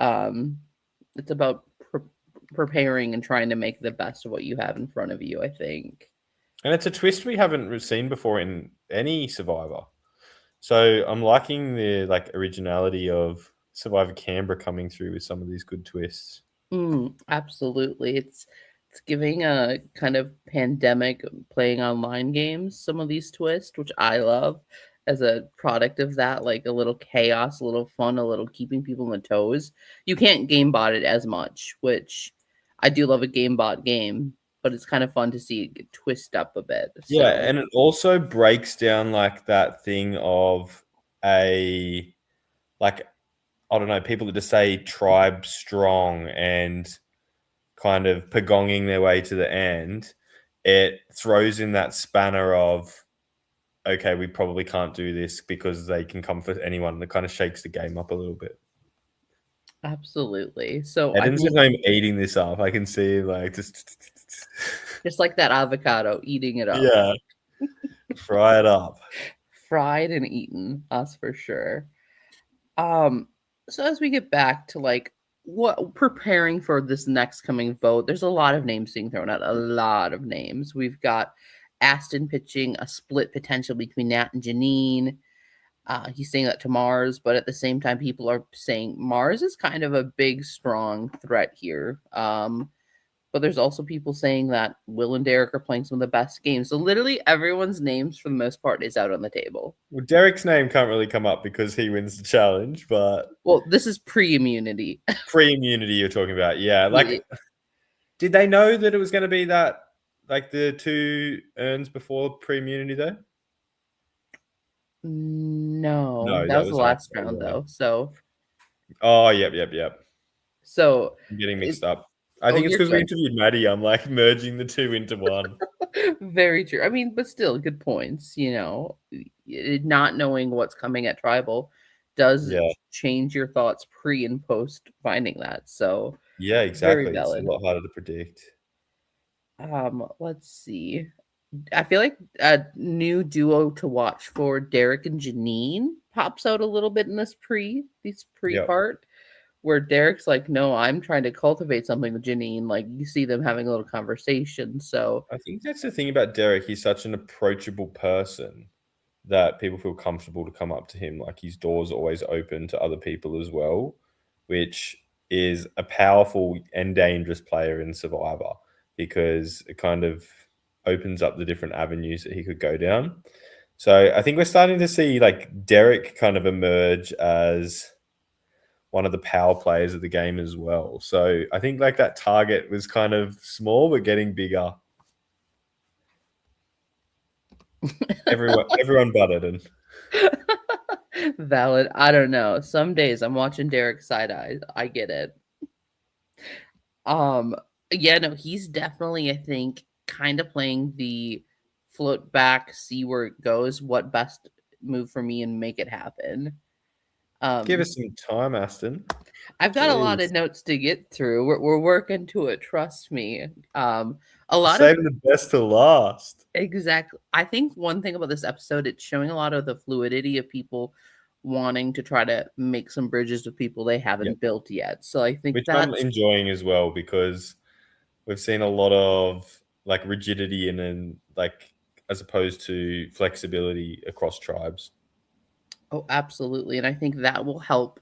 It's about preparing and trying to make the best of what you have in front of you, I think. And it's a twist we haven't seen before in any Survivor. So I'm liking the like originality of Survivor Canberra coming through with some of these good twists. Absolutely. It's giving a kind of pandemic playing online games some of these twists, which I love as a product of that, like a little chaos, a little fun, a little keeping people on the toes. You can't game bot it as much, which I do love a game bot game, but it's kind of fun to see it get twist up a bit. Yeah, and it also breaks down like that thing of a like, I don't know, people that just say tribe strong and kind of pagonging their way to the end. It throws in that spanner of, okay, we probably can't do this because they can come for anyone. That kind of shakes the game up a little bit. Absolutely. So Eden's at home eating this up. I can see like just like that avocado, eating it up. Yeah. Fry it up. Fried and eaten, us for sure. So as we get back to like what preparing for this next coming vote, there's a lot of names being thrown out. A lot of names. We've got Aston pitching a split potential between Nat and Janine. He's saying that to Mars, but at the same time, people are saying Mars is kind of a big, strong threat here. But there's also people saying that Will and Derek are playing some of the best games. So literally everyone's names, for the most part, is out on the table. Well, Derek's name can't really come up because he wins the challenge, but... Well, this is pre-immunity. Pre-immunity you're talking about, yeah. Like, did they know that it was going to be that, like, the 2 urns before pre-immunity, though? No, that was the last round, though. So... Oh, yep. So... I'm getting mixed up. I think it's because we interviewed Maddie. I'm like merging the 2 into one. Very true. I mean, but still, good points. You know, not knowing what's coming at Tribal does change your thoughts pre and post finding that. So yeah, exactly. It's a lot harder to predict. Let's see. I feel like a new duo to watch for Derek and Janine pops out a little bit in this pre part. Where Derek's like, no, I'm trying to cultivate something with Janine. Like, you see them having a little conversation. So I think that's the thing about Derek. He's such an approachable person that people feel comfortable to come up to him. Like his door's always open to other people as well, which is a powerful and dangerous player in Survivor because it kind of opens up the different avenues that he could go down. So I think we're starting to see like Derek kind of emerge as one of the power players of the game as well. So I think like that target was kind of small but getting bigger. Everyone butted and Valid. I don't know. Some days I'm watching Derek side eye. I get it. Yeah, no, he's definitely, I think, kind of playing the float back, see where it goes, what best move for me, and make it happen. give us some time, Aston. I've got a lot of Jeez. notes to get through. We're working to it, trust me. A lot of Saving the best to last. exactly. I think one thing about this episode, it's showing a lot of the fluidity of people wanting to try to make some bridges with people they haven't built yet. So I think Which I'm that's enjoying as well because we've seen a lot of like rigidity and like as opposed to flexibility across tribes. oh, absolutely. And I think that will help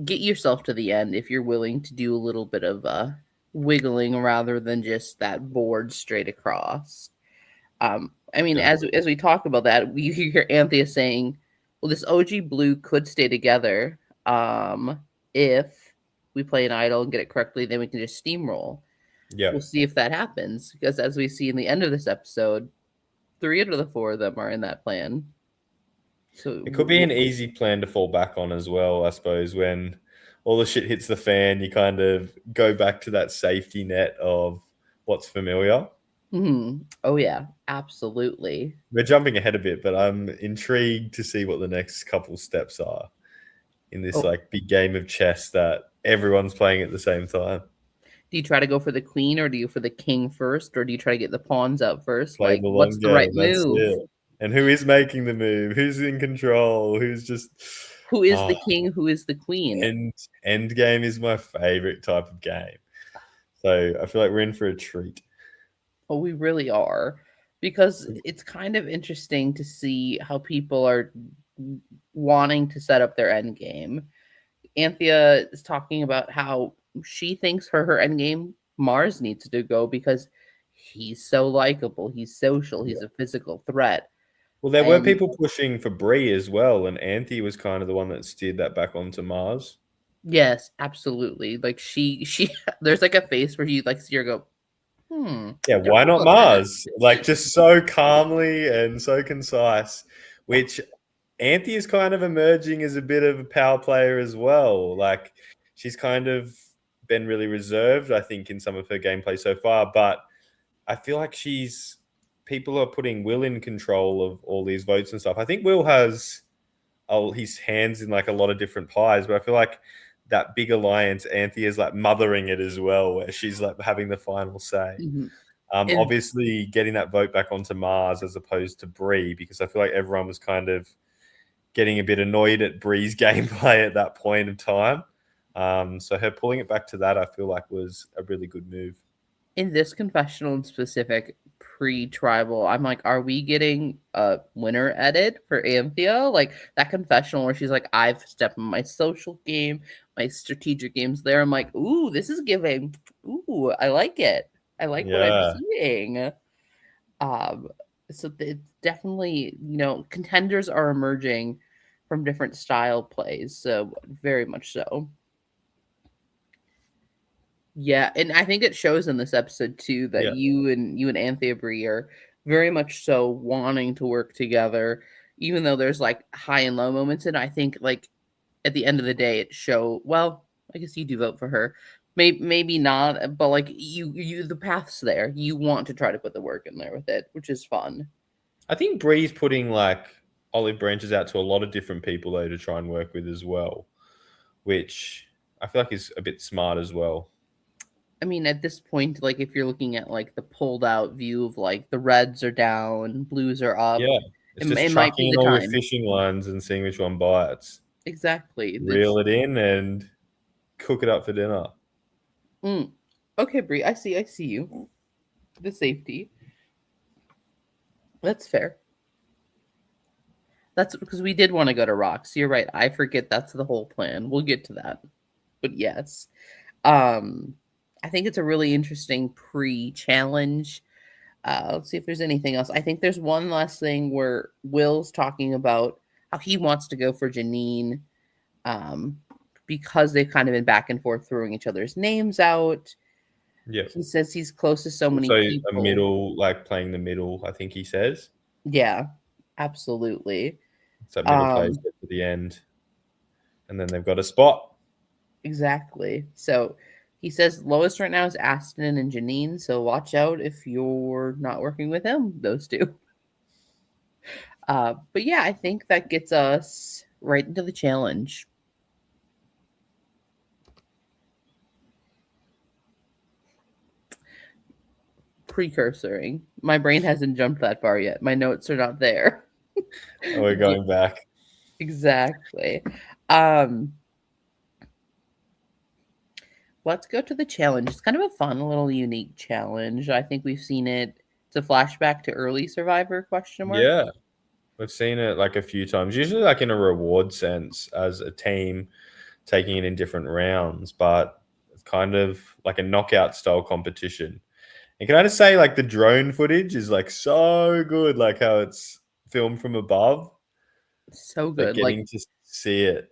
get yourself to the end if you're willing to do a little bit of wiggling rather than just that board straight across. I mean, as we talk about that, we hear Anthea saying, "Well, this OG blue could stay together if we play an idol and get it correctly. Then we can just steamroll." Yeah. We'll see if that happens because, as we see in the end of this episode, 3 out of the 4 of them are in that plan. So It could be an easy plan to fall back on as well, I suppose, when all the shit hits the fan, you kind of go back to that safety net of what's familiar. Oh yeah, absolutely. We're jumping ahead a bit, but I'm intrigued to see what the next couple steps are in this Oh. like big game of chess that everyone's playing at the same time. Do you try to go for the queen or do you for the king first, or do you try to get the pawns out first? Play Like, the long what's the right game. That's move? it. And who is making the move? Who's in control? Who's just Who is the king? Who is the queen? End game is my favorite type of game. So I feel like we're in for a treat. Oh, we really are. Because it's kind of interesting to see how people are wanting to set up their end game. Anthea is talking about how she thinks her end game Mars needs to go because he's so likable, he's social, he's a physical threat. Well, there were And people pushing for Bree as well, and Anthe was kind of the one that steered that back onto Mars. yes, absolutely. Like she there's like a face where you like see her go, Yeah, don't why know not about that. Mars? Like just so calmly and so concise, which Anthe is kind of emerging as a bit of a power player as well. Like she's kind of been really reserved, I think, in some of her gameplay so far, but I feel like people are putting Will in control of all these votes and stuff. I think Will has his hands in like a lot of different pies, but I feel like that big alliance, Anthe is like mothering it as well, where she's like having the final say. Obviously getting that vote back onto Mars as opposed to Bree, because I feel like everyone was kind of getting a bit annoyed at Bree's gameplay at that point of time. So her pulling it back to that, I feel like was a really good move. In this confessional in specific, pre-tribal, I'm like, are we getting a winner edit for Anthea? Like that confessional where she's like, I've stepped in my social game, my strategic games there. I'm like, ooh, this is giving. Ooh, I like it. I like what I'm seeing. So it's definitely, contenders are emerging from different style plays. So very much so. Yeah, and I think it shows in this episode too that you and Anthea Bree are very much so wanting to work together, even though there's like high and low moments. And I think like at the end of the day, it well, I guess you do vote for her. Maybe not, but like you the path's there. You want to try to put the work in there with it, which is fun. I think Bree's putting like olive branches out to a lot of different people though to try and work with as well, which I feel like is a bit smart as well. I mean, at this point, like if you're looking at like the pulled out view of like the reds are down, blues are up. Yeah, it's just it might be chucking the all time. your fishing lines and seeing which one bites. Exactly. Reel it in and cook it up for dinner. Okay, Bree, I see you. The safety. That's fair. That's because we did want to go to rocks. You're right. I forget that's the whole plan. We'll get to that. But yes. I think it's a really interesting pre-challenge. Let's see if there's anything else. I think there's one last thing where Will's talking about how he wants to go for Janine, because they've kind of been back and forth throwing each other's names out. Yeah. He says he's close to so many So people. a middle, like playing the middle, I think he says. Yeah, absolutely. So middle players get to the end, and then they've got a spot. Exactly. So he says lowest right now is Aston and Janine. So watch out if you're not working with him, those two. But yeah, I think that gets us right into the challenge. Precursoring. My brain hasn't jumped that far yet. My notes are not there. Oh, we're going back. Exactly. Let's go to the challenge. It's kind of a fun, little unique challenge. I think we've seen it. It's a flashback to early Survivor ? Yeah, we've seen it like a few times. Usually, like in a reward sense, as a team taking it in different rounds, but it's kind of like a knockout style competition. And can I just say, like the drone footage is like so good, like how it's filmed from above. So good. Getting to see it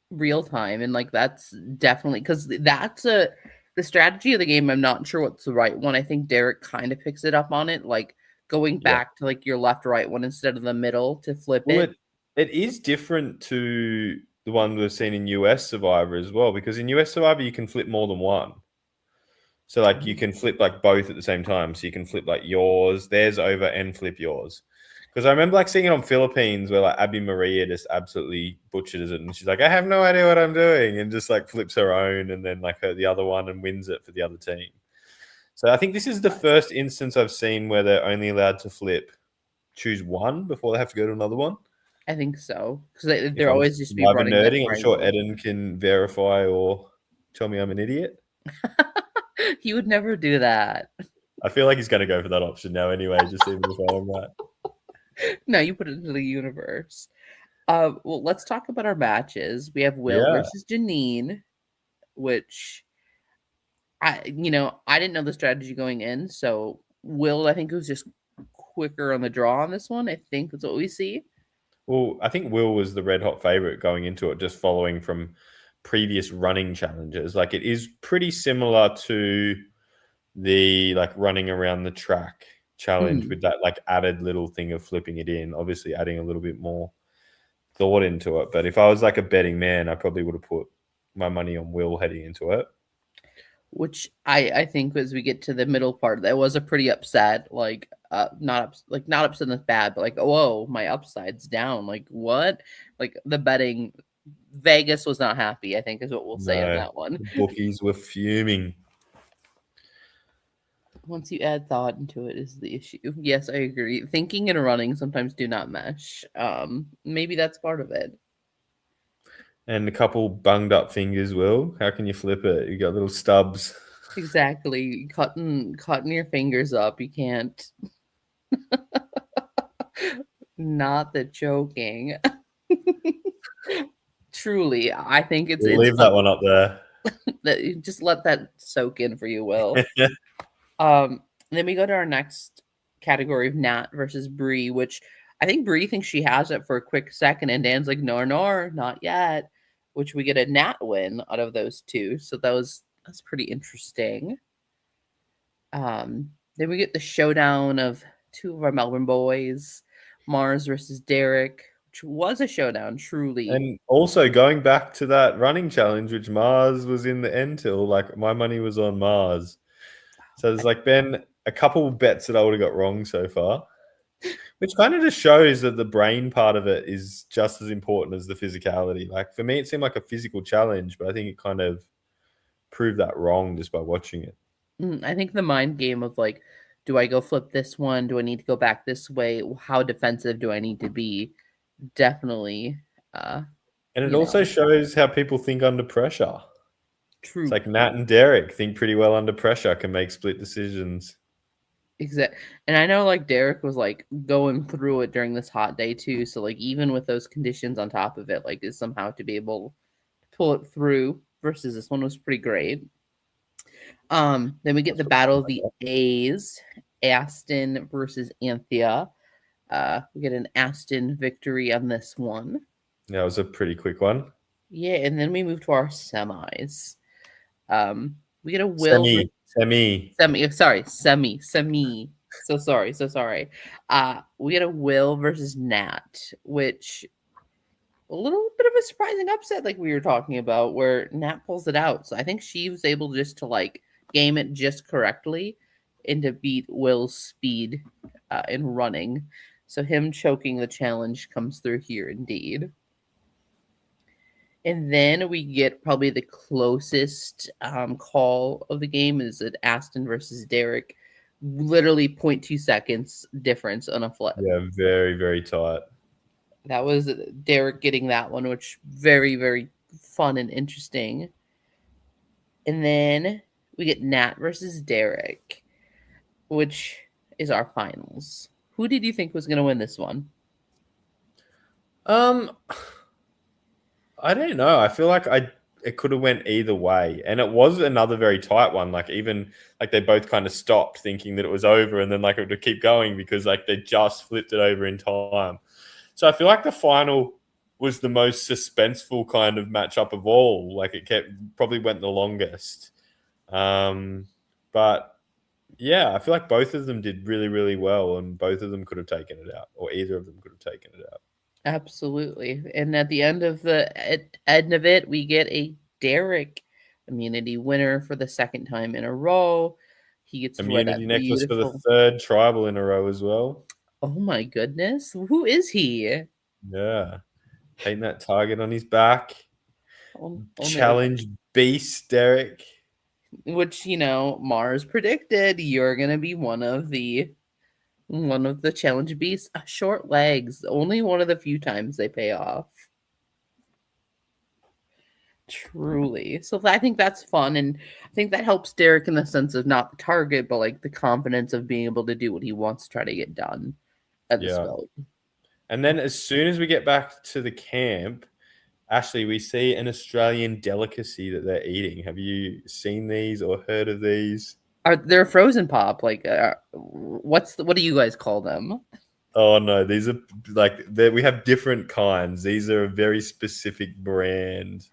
real time, and like that's definitely because that's the strategy of the game. I'm not sure what's the right one. I think Derek kind of picks it up on it, like going back to like your left right one instead of the middle to flip it. It is different to the one we've seen in US Survivor as well, because in US Survivor you can flip more than one. So like you can flip like both at the same time. So you can flip like yours, theirs over, and flip yours. Because I remember like seeing it on Philippines where like Abby Maria just absolutely butchers it, and she's like, I have no idea what I'm doing, and just like flips her own and then like the other one and wins it for the other team. So I think this is the first instance I've seen where they're only allowed to choose one before they have to go to another one. I think so, because they're always just be running nerding. I'm sure Eden can verify or tell me I'm an idiot. He would never do that. I feel like he's going to go for that option now anyway, just even if I'm right. No, you put it into the universe. Well, let's talk about our matches. We have Will versus Janine, which I didn't know the strategy going in. So Will, I think, was just quicker on the draw on this one. I think that's what we see. Well, I think Will was the red hot favorite going into it, just following from previous running challenges. Like it is pretty similar to the like running around the track challenge with that like added little thing of flipping it in, obviously adding a little bit more thought into it. But if I was like a betting man, I probably would have put my money on Will heading into it. Which I think as we get to the middle part, that was a pretty upset, like not upset that's bad, but like, whoa, my upside's down. Like what? Like the betting, Vegas was not happy, I think is what we'll say on that one. The bookies were fuming. Once you add thought into it is the issue. Yes, I agree. Thinking and running sometimes do not mesh. Maybe that's part of it. And a couple bunged up fingers, Will. How can you flip it? You got little stubs. Exactly. Cutting your fingers up. You can't. Not the joking. Truly, I think it's leave that one up there. Just let that soak in for you, Will. Then we go to our next category of Nat versus Bree, which I think Bree thinks she has it for a quick second, and Dan's like, no, not yet. Which we get a Nat win out of those two, so that's pretty interesting. Then we get the showdown of two of our Melbourne boys, Mars versus Derek, which was a showdown, truly. And also going back to that running challenge, which Mars was in the end till, like my money was on Mars. So there's like been a couple bets that I would have got wrong so far, which kind of just shows that the brain part of it is just as important as the physicality. Like for me, it seemed like a physical challenge, but I think it kind of proved that wrong just by watching it. I think the mind game of like, do I go flip this one? Do I need to go back this way? How defensive do I need to be? Definitely. And it also shows how people think under pressure. True. It's like Nat and Derek think pretty well under pressure, can make split decisions. Exactly. And I know like Derek was like going through it during this hot day too. So like even with those conditions on top of it, like is somehow to be able to pull it through versus this one was pretty great. Then we get the battle of the A's, Aston versus Anthea. We get an Aston victory on this one. Yeah, it was a pretty quick one. Yeah, and then we move to our semis. We get a Will Semi. semi. So sorry. We get a Will versus Nat, which a little bit of a surprising upset, like we were talking about, where Nat pulls it out. So I think she was able just to like game it just correctly and to beat Will's speed in running. So him choking the challenge comes through here indeed. And then we get probably the closest call of the game is at Aston versus Derek. Literally 0.2 seconds difference on a flip. Yeah, very, very tight. That was Derek getting that one, which very, very fun and interesting. And then we get Nat versus Derek, which is our finals. Who did you think was going to win this one? I don't know. I feel like it could have went either way, and it was another very tight one. Like even like they both kind of stopped thinking that it was over, and then like it would keep going because like they just flipped it over in time. So I feel like the final was the most suspenseful kind of matchup of all. Like it probably went the longest. But yeah, I feel like both of them did really, really well, and both of them could have taken it out, or either of them could have taken it out. Absolutely. And at the end of it, we get a Derek immunity winner for the second time in a row. He gets immunity necklace for the third tribal in a row as well. Oh my goodness. Who is he? Yeah. Painting that target on his back. Challenge beast, Derek. Which, Mars predicted you're going to be one of the challenge beasts. Short legs. Only one of the few times they pay off. Truly. So I think that's fun. And I think that helps Derek in the sense of not the target, but like the confidence of being able to do what he wants to try to get done at this belt. And then as soon as we get back to the camp, Ashley, we see an Australian delicacy that they're eating. Have you seen these or heard of these? They're frozen pop? Like, what do you guys call them? Oh no, these are like we have different kinds. These are a very specific brand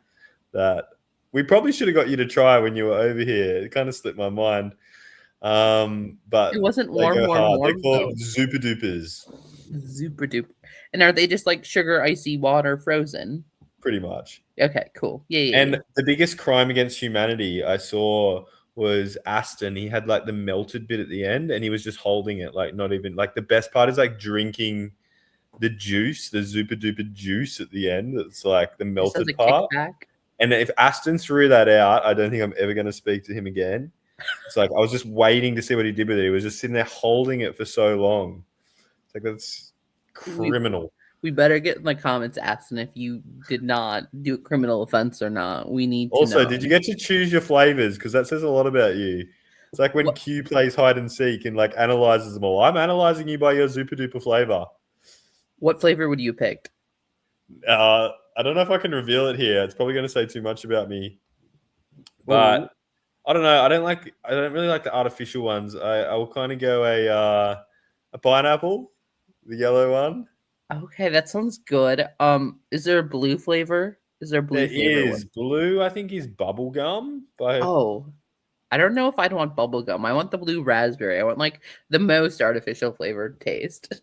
that we probably should have got you to try when you were over here. It kind of slipped my mind. But it wasn't warm. They're called Super Dupers. Super duper. And are they just like sugar, icy water, frozen? Pretty much. Okay, cool. Yeah. And the biggest crime against humanity I saw was Aston. He had like the melted bit at the end, and he was just holding it, like not even like the best part is like drinking the juice, the super duper juice at the end. It's like the melted part. Kickback. And if Aston threw that out, I don't think I'm ever going to speak to him again. It's like I was just waiting to see what he did with it. He was just sitting there holding it for so long. It's like that's criminal. We better get in the comments asking if you did not do a criminal offense or not. We need to also, know. Did you get to choose your flavors? Because that says a lot about you. It's like when Q plays hide and seek and like analyzes them all. I'm analyzing you by your super duper flavor. What flavor would you have picked? I don't know if I can reveal it here. It's probably going to say too much about me. But I don't know. I don't really like the artificial ones. I will kind of go a pineapple, the yellow one. Okay, that sounds good. Is there a blue flavor? Is there a blue flavor? There is. Blue, I think, is bubblegum. I don't know if I'd want bubblegum. I want the blue raspberry. I want like the most artificial flavored taste.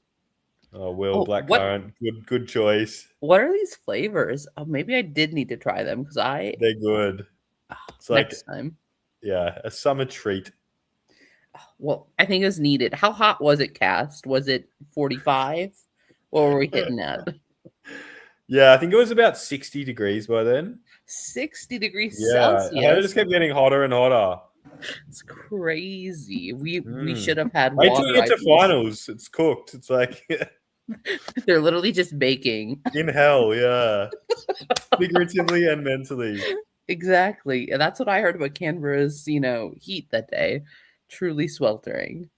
Oh, blackcurrant. Good choice. What are these flavors? Oh, maybe I did need to try them because they're good. It's next time. Yeah, a summer treat. Well, I think it was needed. How hot was it, Cast? Was it 45? What were we hitting at? Yeah, I think it was about 60 degrees by then. 60 degrees Celsius. Yeah, it just kept getting hotter and hotter. It's crazy. We should have had water. Wait till we get to finals. It's cooked. It's like they're literally just baking. In hell, yeah. Figuratively and mentally. Exactly. And that's what I heard about Canberra's, heat that day. Truly sweltering.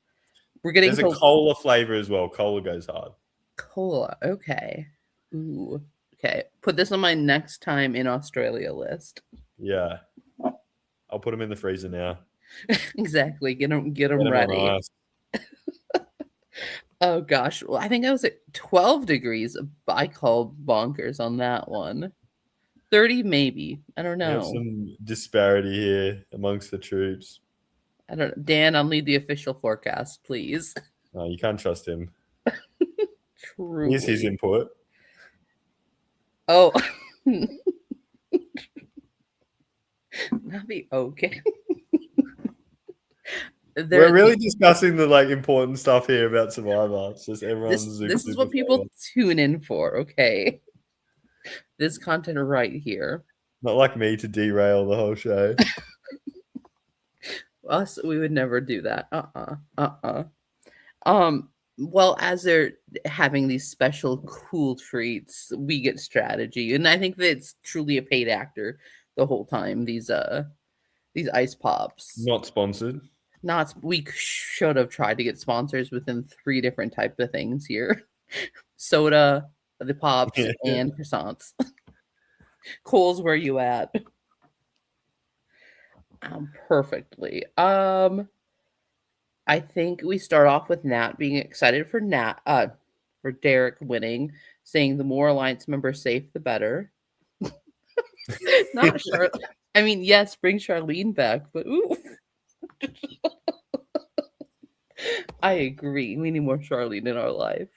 We're getting There's a cola flavor as well. Cola goes hard. cola. Okay. Ooh. Okay. Put this on my next time in Australia list. Yeah. I'll put them in the freezer now. Exactly. Get them Get 'em on ready. ice. Oh gosh. Well, I think I was at 12 degrees. I called bonkers on that one. 30 maybe. I don't We have know. some disparity here amongst the troops. I don't. Dan, I'll need the official forecast, please. No, you can't trust him. Truly. Here's his input. Oh. That'd be okay. We're really discussing the important stuff here about Survivor. It's just everyone's this is what people tune in for, okay? This content right here. Not like me to derail the whole show. Us, we would never do that. Well, as they're having these special cool treats, we get strategy. And I think that it's truly a paid actor the whole time, these ice pops. Not sponsored. We should have tried to get sponsors within 3 different types of things here. Soda, the pops, and croissants. Coles, where you at? Perfectly. I think we start off with Nat being excited for Derek winning, saying the more Alliance members safe, the better. Not sure. I mean, yes, bring Charlene back, but ooh. I agree. We need more Charlene in our life.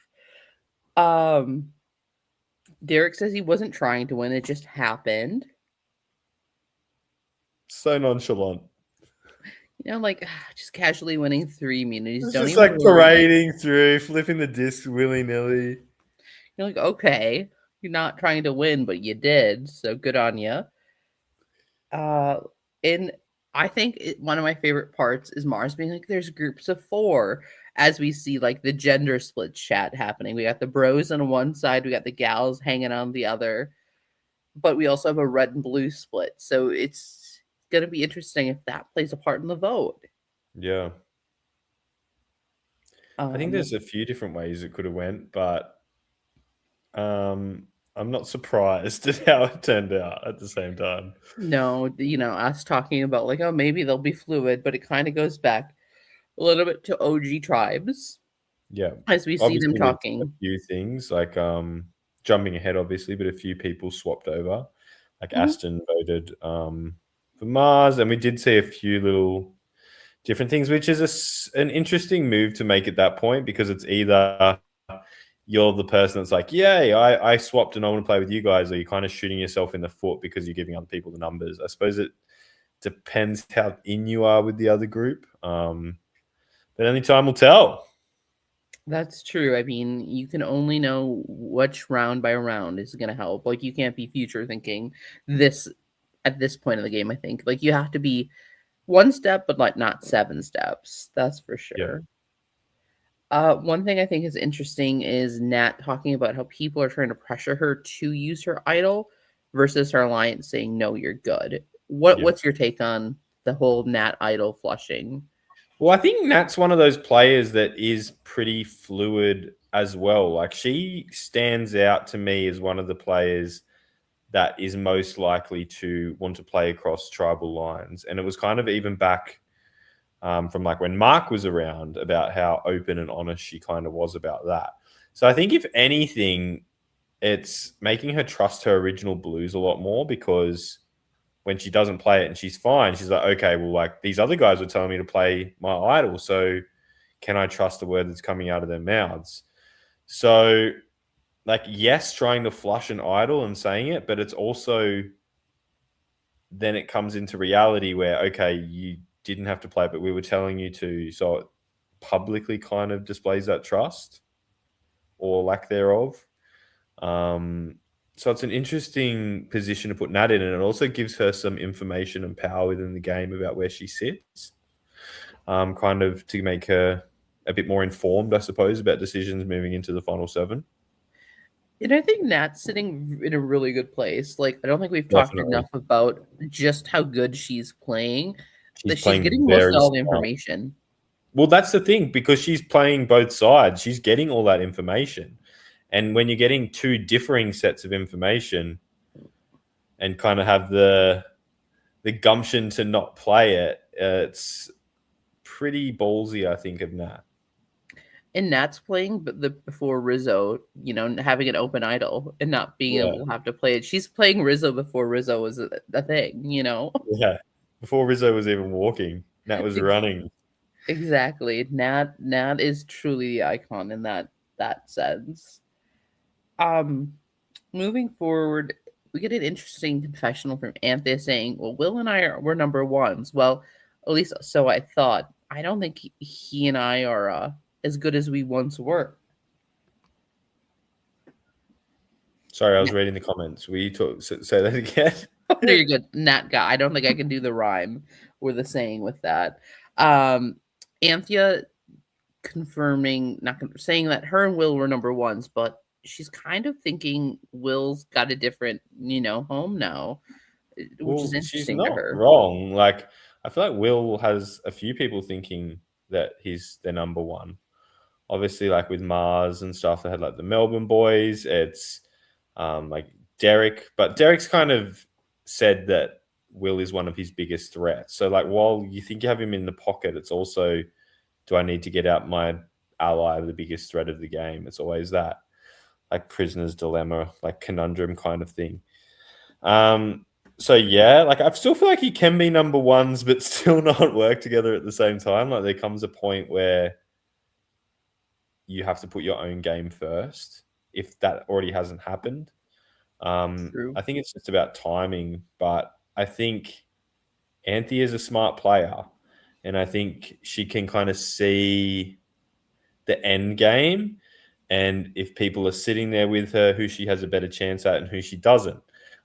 Derek says he wasn't trying to win, it just happened. So nonchalant. Just casually winning 3 immunities. It's Don't just even parading through, flipping the disc willy-nilly. You're like, okay, you're not trying to win, but you did, so good on you. And I think one of my favorite parts is Mars being like, there's groups of 4, as we see the gender split chat happening. We got the bros on one side, we got the gals hanging on the other, but we also have a red and blue split. So it's going to be interesting if that plays a part in the vote. Yeah. I think there's a few different ways it could have went, but I'm not surprised at how it turned out at the same time. No, us talking about oh, maybe they'll be fluid, but it kind of goes back a little bit to OG tribes. Yeah. As we see them talking. A few things, jumping ahead, obviously, but a few people swapped over. Aston voted for Mars, and we did see a few little different things, which is an interesting move to make at that point, because it's either you're the person that's like, yay, I swapped and I want to play with you guys, or you're kind of shooting yourself in the foot because you're giving other people the numbers. I suppose it depends how in you are with the other group. But only time will tell. That's true. I mean, you can only know which round by round is going to help. You can't be future thinking this at this point of the game, I think. You have to be 1 step, but not 7 steps. That's for sure. Yeah. One thing I think is interesting is Nat talking about how people are trying to pressure her to use her idol versus her alliance saying, no, you're good. What's your take on the whole Nat idol flushing? Well, I think Nat's one of those players that is pretty fluid as well. She stands out to me as one of the players that is most likely to want to play across tribal lines. And it was kind of even back from when Mark was around, about how open and honest she kind of was about that. So I think if anything, it's making her trust her original blues a lot more, because when she doesn't play it and she's fine, she's like, okay, well, these other guys were telling me to play my idol, so can I trust the word that's coming out of their mouths? So yes, trying to flush an idol and saying it, but it's also then it comes into reality where, okay, you didn't have to play it, but we were telling you to. So it publicly kind of displays that trust or lack thereof. So it's an interesting position to put Nat in, and it also gives her some information and power within the game about where she sits, kind of to make her a bit more informed, I suppose, about decisions moving into the final 7. And I think Nat's sitting in a really good place. I don't think we've talked enough about just how good she's playing. She's getting most of all the information. Well, that's the thing, because she's playing both sides. She's getting all that information. And when you're getting two differing sets of information and kind of have the gumption to not play it, it's pretty ballsy, I think, of Nat. And Nat's playing before Rizzo, having an open idol and not being able to have to play it. She's playing Rizzo before Rizzo was a thing, Yeah. Before Rizzo was even walking, Nat was running. Exactly. Nat is truly the icon in that sense. Moving forward, we get an interesting confessional from Anthea saying, well, Will and I were number ones. Well, at least so I thought. I don't think he and I are as good as we once were. Sorry, I was reading the comments. Will you say that again? No, you're good. Nat guy. I don't think I can do the rhyme or the saying with that. Anthea saying that her and Will were number ones, but she's kind of thinking Will's got a different, home now, which is interesting she's not to her. Wrong. Like, I feel like Will has a few people thinking that he's their number one. Obviously, like with Mars and stuff, they had like the Melbourne boys. It's like Derek, but Derek's kind of said that Will is one of his biggest threats. So, like, while you think you have him in the pocket, it's also, do I need to get out my ally, the biggest threat of the game? It's always that, like, prisoner's dilemma, like conundrum kind of thing. So yeah, like, I still feel like he can be number ones, but still not work together at the same time. Like, there comes a point where you have to put your own game first, if that already hasn't happened. True. I think it's just about timing, but I think Anthea is a smart player, and I think she can kind of see the end game, and if people are sitting there with her, who she has a better chance at and who she doesn't.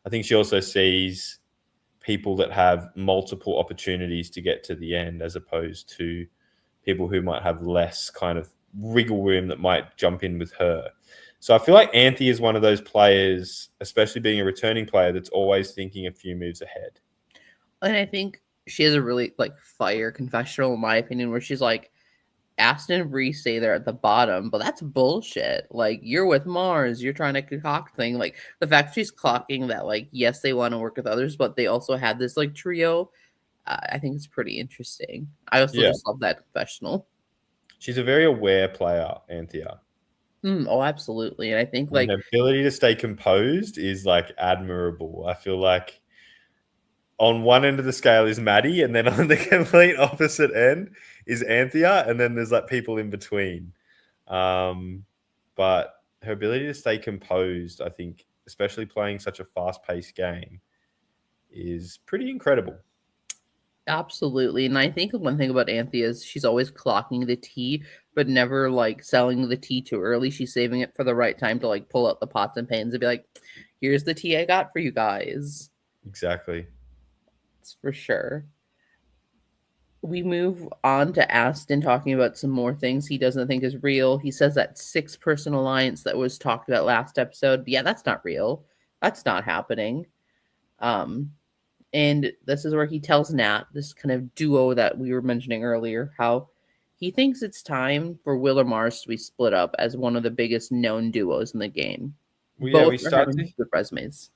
I think she also sees people that have multiple opportunities to get to the end, as opposed to people who might have less kind of wiggle room that might jump in with her. So I feel like Anthea is one of those players, especially being a returning player, that's always thinking a few moves ahead. And I think she has a really fire confessional, in my opinion, where she's like, Aston and Bree say they're at the bottom, but that's bullshit. Like, you're with Mars, you're trying to concoct thing. Like, the fact she's clocking that, yes, they want to work with others, but they also had this trio. I think it's pretty interesting. I also just love that confessional. She's a very aware player, Anthea. Oh, absolutely. And I think her ability to stay composed is admirable. I feel like on one end of the scale is Maddie, and then on the complete opposite end is Anthea, and then there's people in between. But her ability to stay composed, I think, especially playing such a fast-paced game, is pretty incredible. Absolutely. And I think one thing about Anthea is she's always clocking the tea, but never selling the tea too early. She's saving it for the right time to pull out the pots and pans and be like, here's the tea I got for you guys. Exactly. It's for sure. We move on to Aston talking about some more things he doesn't think is real. He says that 6-person alliance that was talked about last episode. Yeah, that's not real. That's not happening. And this is where he tells Nat, this kind of duo that we were mentioning earlier, how he thinks it's time for Will or Mars to be split up as one of the biggest known duos in the game. Both are having good resumes.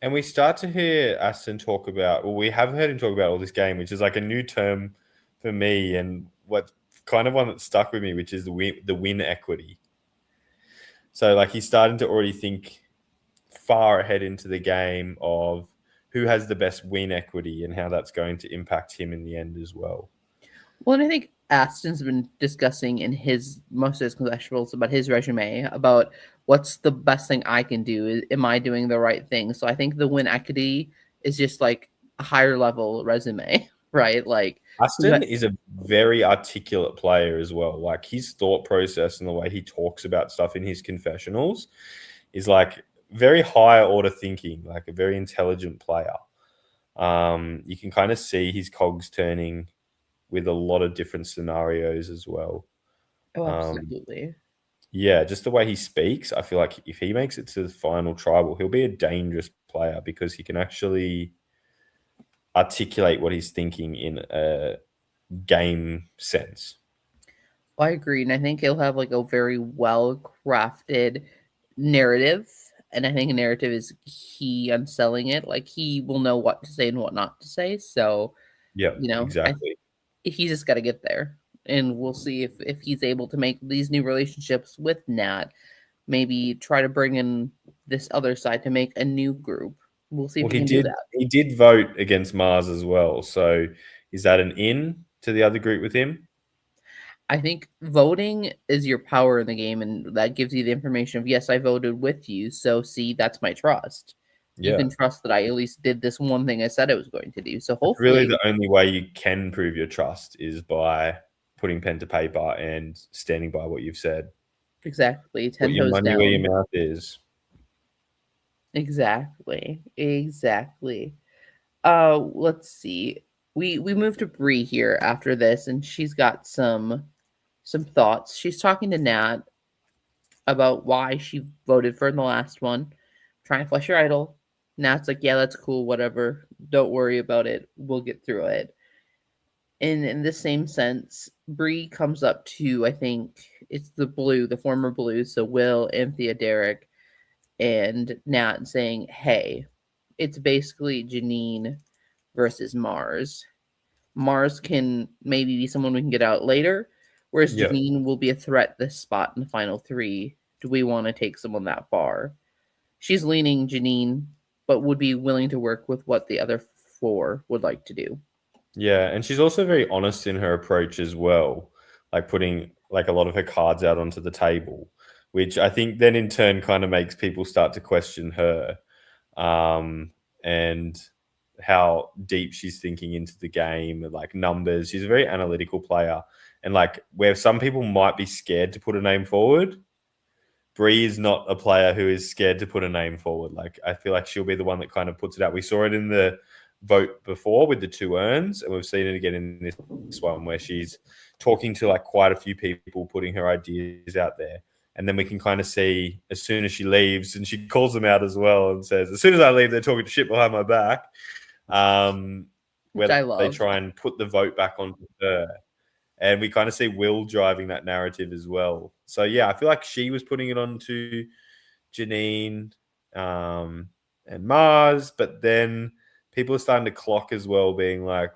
And we start to hear Aston talk about, we have heard him talk about all this game, which is a new term for me, and what kind of one that stuck with me, which is the win equity. So he's starting to already think far ahead into the game of who has the best win equity and how that's going to impact him in the end as well. Well, and I think Aston's been discussing in most of his confessionals about his resume, about what's the best thing I can do. Am I doing the right thing? So I think the win equity is just a higher level resume, right? Aston is a very articulate player as well. His thought process and the way he talks about stuff in his confessionals is very high order thinking, a very intelligent player. You can kind of see his cogs turning with a lot of different scenarios as well. Oh, absolutely. Yeah, just the way he speaks, I feel like if he makes it to the final tribal, he'll be a dangerous player because he can actually articulate what he's thinking in a game sense. I agree, and I think he'll have like a very well crafted narrative. And I think a narrative is key on selling it. Like he will know what to say and what not to say. So, Yeah, exactly. He's just got to get there, and we'll see if he's able to make these new relationships with Nat. Maybe try to bring in this other side to make a new group. We'll see if Well, he can do that. he did vote against Mars as well. So is that an in to the other group with him? I think voting is your power in the game, and that gives you the information of yes, I voted with you. So see, that's my trust. You Yeah. can trust that I at least did this one thing I said I was going to do. So It's really hopefully, the only way you can prove your trust is by putting pen to paper and standing by what you've said. exactly, Put 10 your toes money where your down. mouth is. Exactly. Let's see. We moved to Bree here after this, and she's got some thoughts. She's talking to Nat about why she voted for in the last one. Trying to flush your idol. Nat's like, yeah, that's cool, whatever. Don't worry about it. We'll get through it. And in the same sense, Bree comes up to, I think it's the former blue, so Will, Anthea, Derek, and Nat saying, hey, it's basically Janine versus Mars. Mars can maybe be someone we can get out later, whereas Yeah. Janine will be a threat this spot in the final three. Do we want to take someone that far? She's leaning Janine, but would be willing to work with what the other four would like to do. Yeah, and she's also very honest in her approach as well, like putting like a lot of her cards out onto the table, which I think then in turn kind of makes people start to question her, and how deep she's thinking into the game, like numbers. She's a very analytical player, and like where some people might be scared to put a name forward, Bree is not a player who is scared to put a name forward. Like I feel like she'll be the one that kind of puts it out. We saw it in the vote before with the 2 urns, and we've seen it again in this one where she's talking to like quite a few people, putting her ideas out there. And then we can kind of see as soon as she leaves, and she calls them out as well and says, as soon as I leave, they're talking shit behind my back. Which I Where they love. try and put the vote back onto her. And we kind of see Will driving that narrative as well. So yeah, I feel like she was putting it on to Janine and Mars, but then people are starting to clock as well, being like,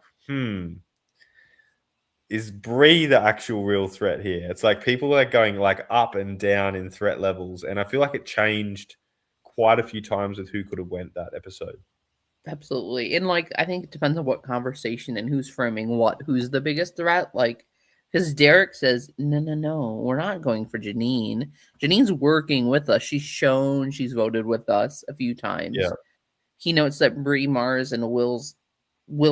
is Bree the actual real threat here? It's like people are going like up and down in threat levels, and I feel like it changed quite a few times with who could have went that episode. Absolutely. And like I think it depends on what conversation and who's framing what, who's the biggest threat. Like because Derek says, no, we're not going for Janine. Janine's working with us. She's shown she's voted with us a few times. Yeah. He notes that Bree, Mars, and Will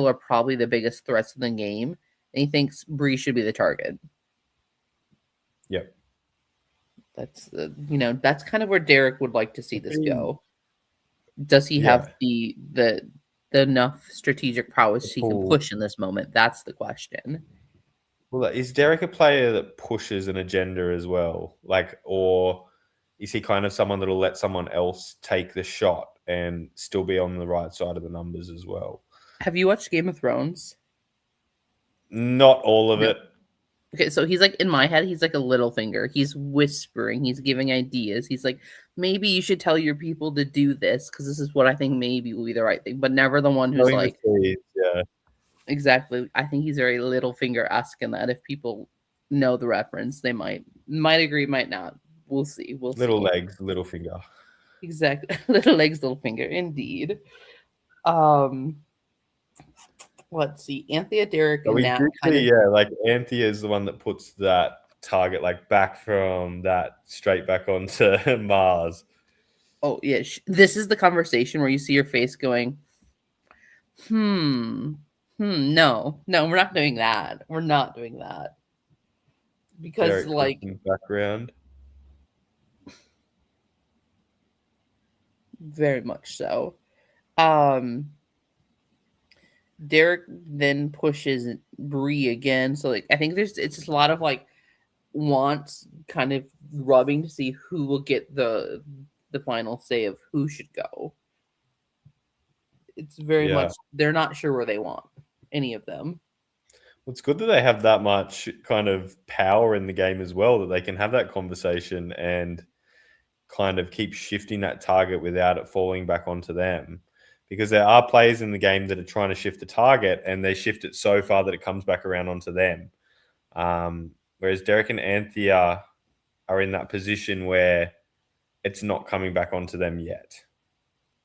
are probably the biggest threats in the game. And he thinks Bree should be the target. Yep. That's that's kind of where Derek would like to see this go. Does he have the enough strategic prowess he can push in this moment? That's the question. Well, is Derek a player that pushes an agenda as well? Like, or is he kind of someone that'll let someone else take the shot and still be on the right side of the numbers as well? Have you watched Game of Thrones? Not all of it. Okay, so he's like in my head, he's like a little finger. He's whispering, he's giving ideas. He's like, maybe you should tell your people to do this because this is what I think maybe will be the right thing, but never the one who's like, yeah, exactly. I think he's very little finger asking that. If people know the reference, they might agree, might not. We'll see. Little legs, little finger. Exactly, little legs, little finger. Indeed. Let's see. Anthea, Derek, and Nat. Like Anthea is the one that puts that target like back from that straight back onto Mars. Oh yeah, this is the conversation where you see your face going, no, we're not doing that. We're not doing that because Derek like background. Very much so. Derek then pushes Bree again. So like I think it's just a lot of like wants kind of rubbing to see who will get the final say of who should go. It's very much they're not sure where they want any of them. It's good that they have that much kind of power in the game as well, that they can have that conversation and kind of keep shifting that target without it falling back onto them. Because there are players in the game that are trying to shift the target and they shift it so far that it comes back around onto them. Whereas Derek and Anthea are in that position where it's not coming back onto them yet.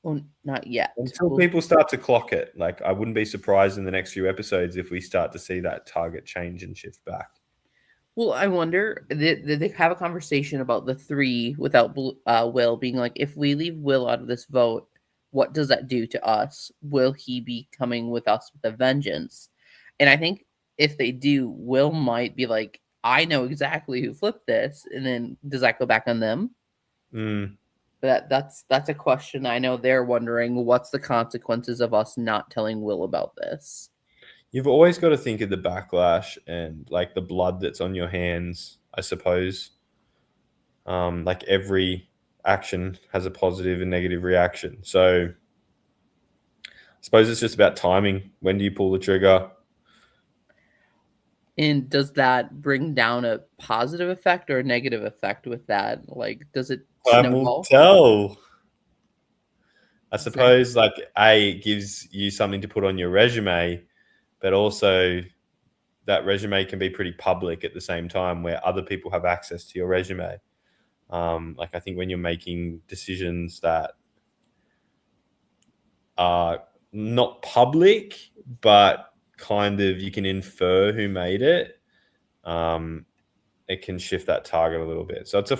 Well, not yet. Until people start to clock it. Like, I wouldn't be surprised in the next few episodes if we start to see that target change and shift back. Well, I wonder, did they have a conversation about the three without Will being like, if we leave Will out of this vote, what does that do to us? Will he be coming with us with a vengeance? And I think if they do, Will might be like, I know exactly who flipped this. And then does that go back on them? That's a question. I know they're wondering, what's the consequences of us not telling Will about this? You've always got to think of the backlash and like the blood that's on your hands, I suppose. Like every action has a positive and negative reaction. So I suppose it's just about timing. When do you pull the trigger? And does that bring down a positive effect or a negative effect with that? Like, does it Time will tell. I suppose like it gives you something to put on your resume, but also that resume can be pretty public at the same time where other people have access to your resume. Like I think when you're making decisions that are not public, but kind of you can infer who made it, it can shift that target a little bit. So it's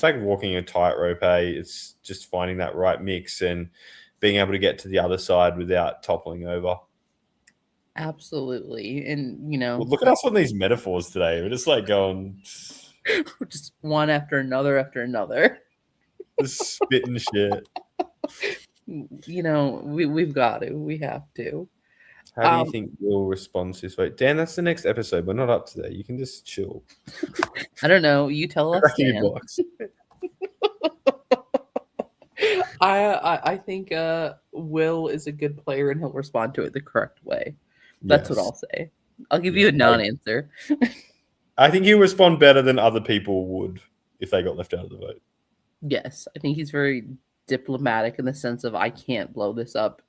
like walking a tightrope. It's just finding that right mix and being able to get to the other side without toppling over. Absolutely. And, Well, look at us on these metaphors today. We're just like going... just one after another. Just spitting shit. We've got to. We have to. How do you think we'll respond to this vote? Dan, that's the next episode. We're not up to that. You can just chill. I don't know. You tell us, Dan. Box. I think Will is a good player and he'll respond to it the correct way. That's what I'll say. I'll give you a non-answer. I think he'll respond better than other people would if they got left out of the vote. Yes, I think he's very diplomatic in the sense of I can't blow this up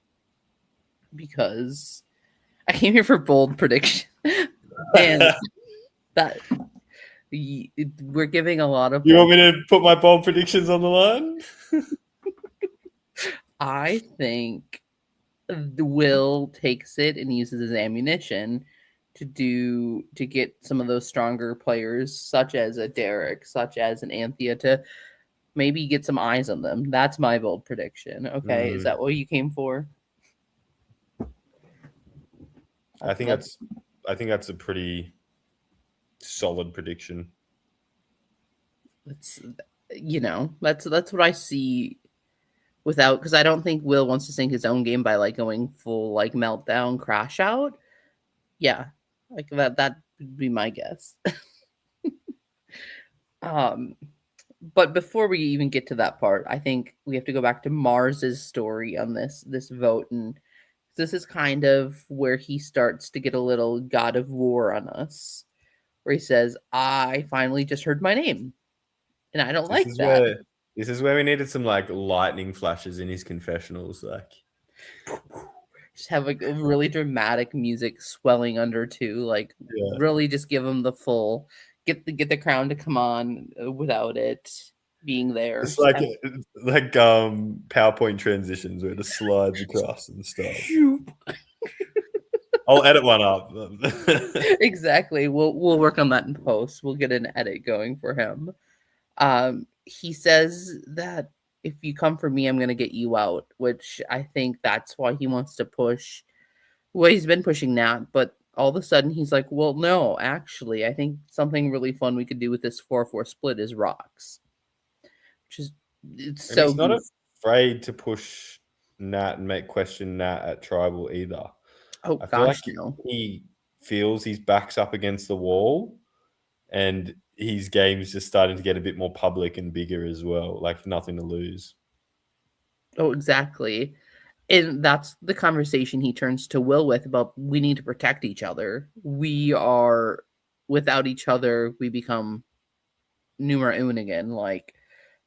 because I came here for bold prediction. And that we're giving a lot of... You want me to put my bold predictions on the line? I think Will takes it and uses his ammunition to get some of those stronger players, such as a Derek, such as an Anthea, to maybe get some eyes on them. That's my bold prediction. Okay, is that what you came for? I think that's a pretty solid prediction. That's what I see. Because I don't think Will wants to sink his own game by like going full like meltdown, crash out. Yeah, like that would be my guess. But before we even get to that part, I think we have to go back to Mars's story on this vote, and this is kind of where he starts to get a little God of War on us, where he says, "I finally just heard my name, and I don't like that." This is where we needed some like lightning flashes in his confessionals, like just have like a really dramatic music swelling under too, like really just give him the full get the crown to come on without it being there. It's like PowerPoint transitions where it just slides across and stuff. I'll edit one up. Exactly. We'll work on that in post. We'll get an edit going for him. He says that if you come for me, I'm going to get you out, which I think that's why he wants to push. Well, he's been pushing Nat, but all of a sudden he's like, well, no, actually, I think something really fun we could do with this 4-4 split is rocks. Which is, it's so he's not afraid to push Nat and make question Nat at tribal either. Oh, I feel like he feels his back's up against the wall and his game's just starting to get a bit more public and bigger as well, like nothing to lose. Oh, exactly. And that's the conversation he turns to Will with about we need to protect each other. We are without each other, we become numero uno again. Like,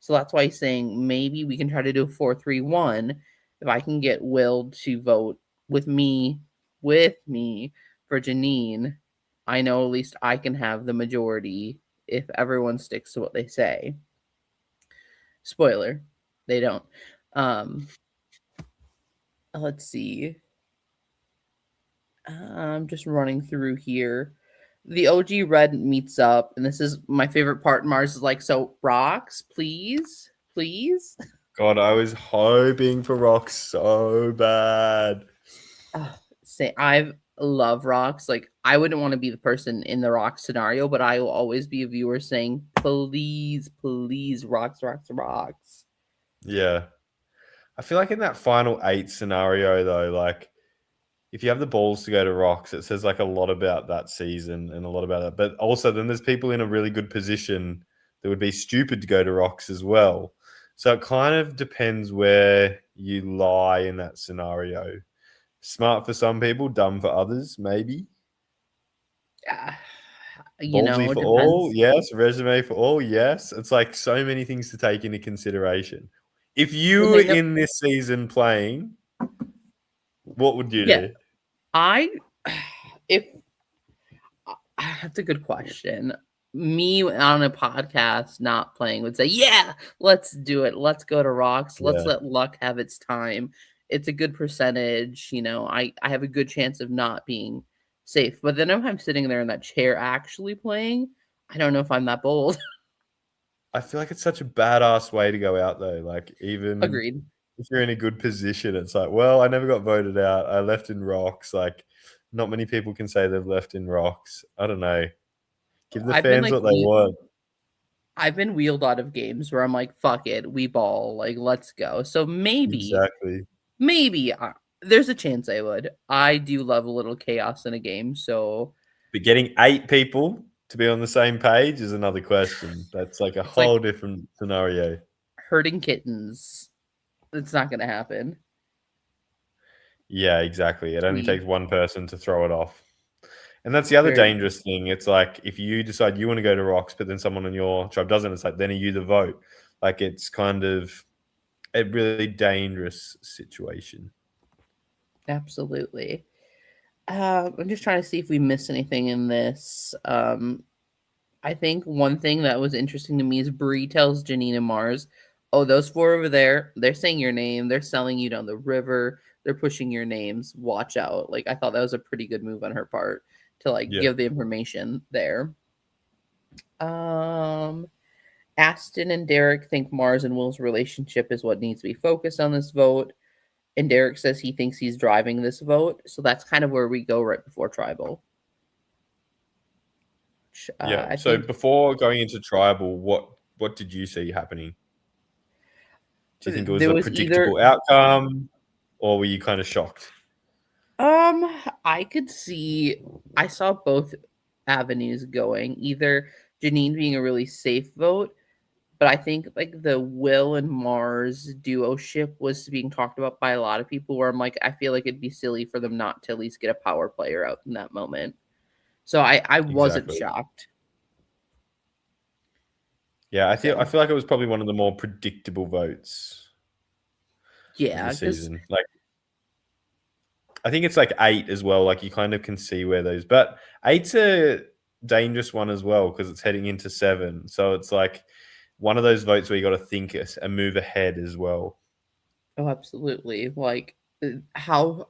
so that's why he's saying maybe we can try to do a 4-3-1 if I can get Will to vote with me for Janine. I know at least I can have the majority if everyone sticks to what they say. Spoiler, they don't. Let's see. I'm just running through here. The OG Red meets up, and this is my favorite part. Mars is like, so rocks, please, please. God, I was hoping for rocks so bad. Say, I love rocks. Like, I wouldn't want to be the person in the rock scenario, but I will always be a viewer saying, please, please, rocks, rocks, rocks. Yeah. I feel like in that final 8 scenario, though, like, if you have the balls to go to rocks, it says like a lot about that season and a lot about that. But also, then there's people in a really good position that would be stupid to go to rocks as well. So it kind of depends where you lie in that scenario. Smart for some people, dumb for others, maybe. You know, Ballsy it for all, depends. yes. Resume for all, yes. It's like so many things to take into consideration. If you The were thing that- in this season playing, what would you yeah, do? if that's a good question. Me on a podcast not playing would say, yeah, let's do it. Let's go to rocks. Let's Yeah. let luck have its time. It's a good percentage. You know, I have a good chance of not being safe. But then if I'm sitting there in that chair actually playing, I don't know if I'm that bold. I feel like it's such a badass way to go out though. Like even Agreed. if you're in a good position, it's like, well, I never got voted out. I left in rocks. Like not many people can say they've left in rocks. I don't know. Give the I've been fans like what they want. I've been wheeled out of games where I'm like, fuck it, we ball, like let's go. So Exactly. maybe there's a chance I would. I do love a little chaos in a game, so But getting 8 people to be on the same page is another question. That's like a it's like whole different scenario. herding kittens. It's not gonna happen. Yeah, exactly. It only We takes one person to throw it off. And that's the other very dangerous thing. It's like if you decide you want to go to rocks, but then someone on your tribe doesn't, it's like then are you the vote? Like it's kind of a really dangerous situation. absolutely. I'm just trying to see if we missed anything in this. I think one thing that was interesting to me is Bree tells Janine and Mars, "Oh, those 4 over there, they're saying your name. They're selling you down the river. They're pushing your names. Watch out!" Like I thought that was a pretty good move on her part to like Yeah. give the information there. Aston and Derek think Mars and Will's relationship is what needs to be focused on this vote. And Derek says he thinks he's driving this vote. So that's kind of where we go right before tribal. Yeah. I So think before going into tribal, what did you see happening? Do you think it was there a was either predictable outcome, or were you kind of shocked? I could see I saw both avenues going. Either Janine being a really safe vote, but I think like the Will and Mars duo ship was being talked about by a lot of people where I'm like, I feel like it'd be silly for them not to at least get a power player out in that moment. So I wasn't Exactly. shocked. Yeah, I feel So like it was probably one of the more predictable votes of yeah, the because season. Like I think it's like 8 as well. Like you kind of can see where those, but 8's a dangerous one as well because it's heading into 7. So it's like one of those votes where you got to think and move ahead as well. oh, absolutely. Like how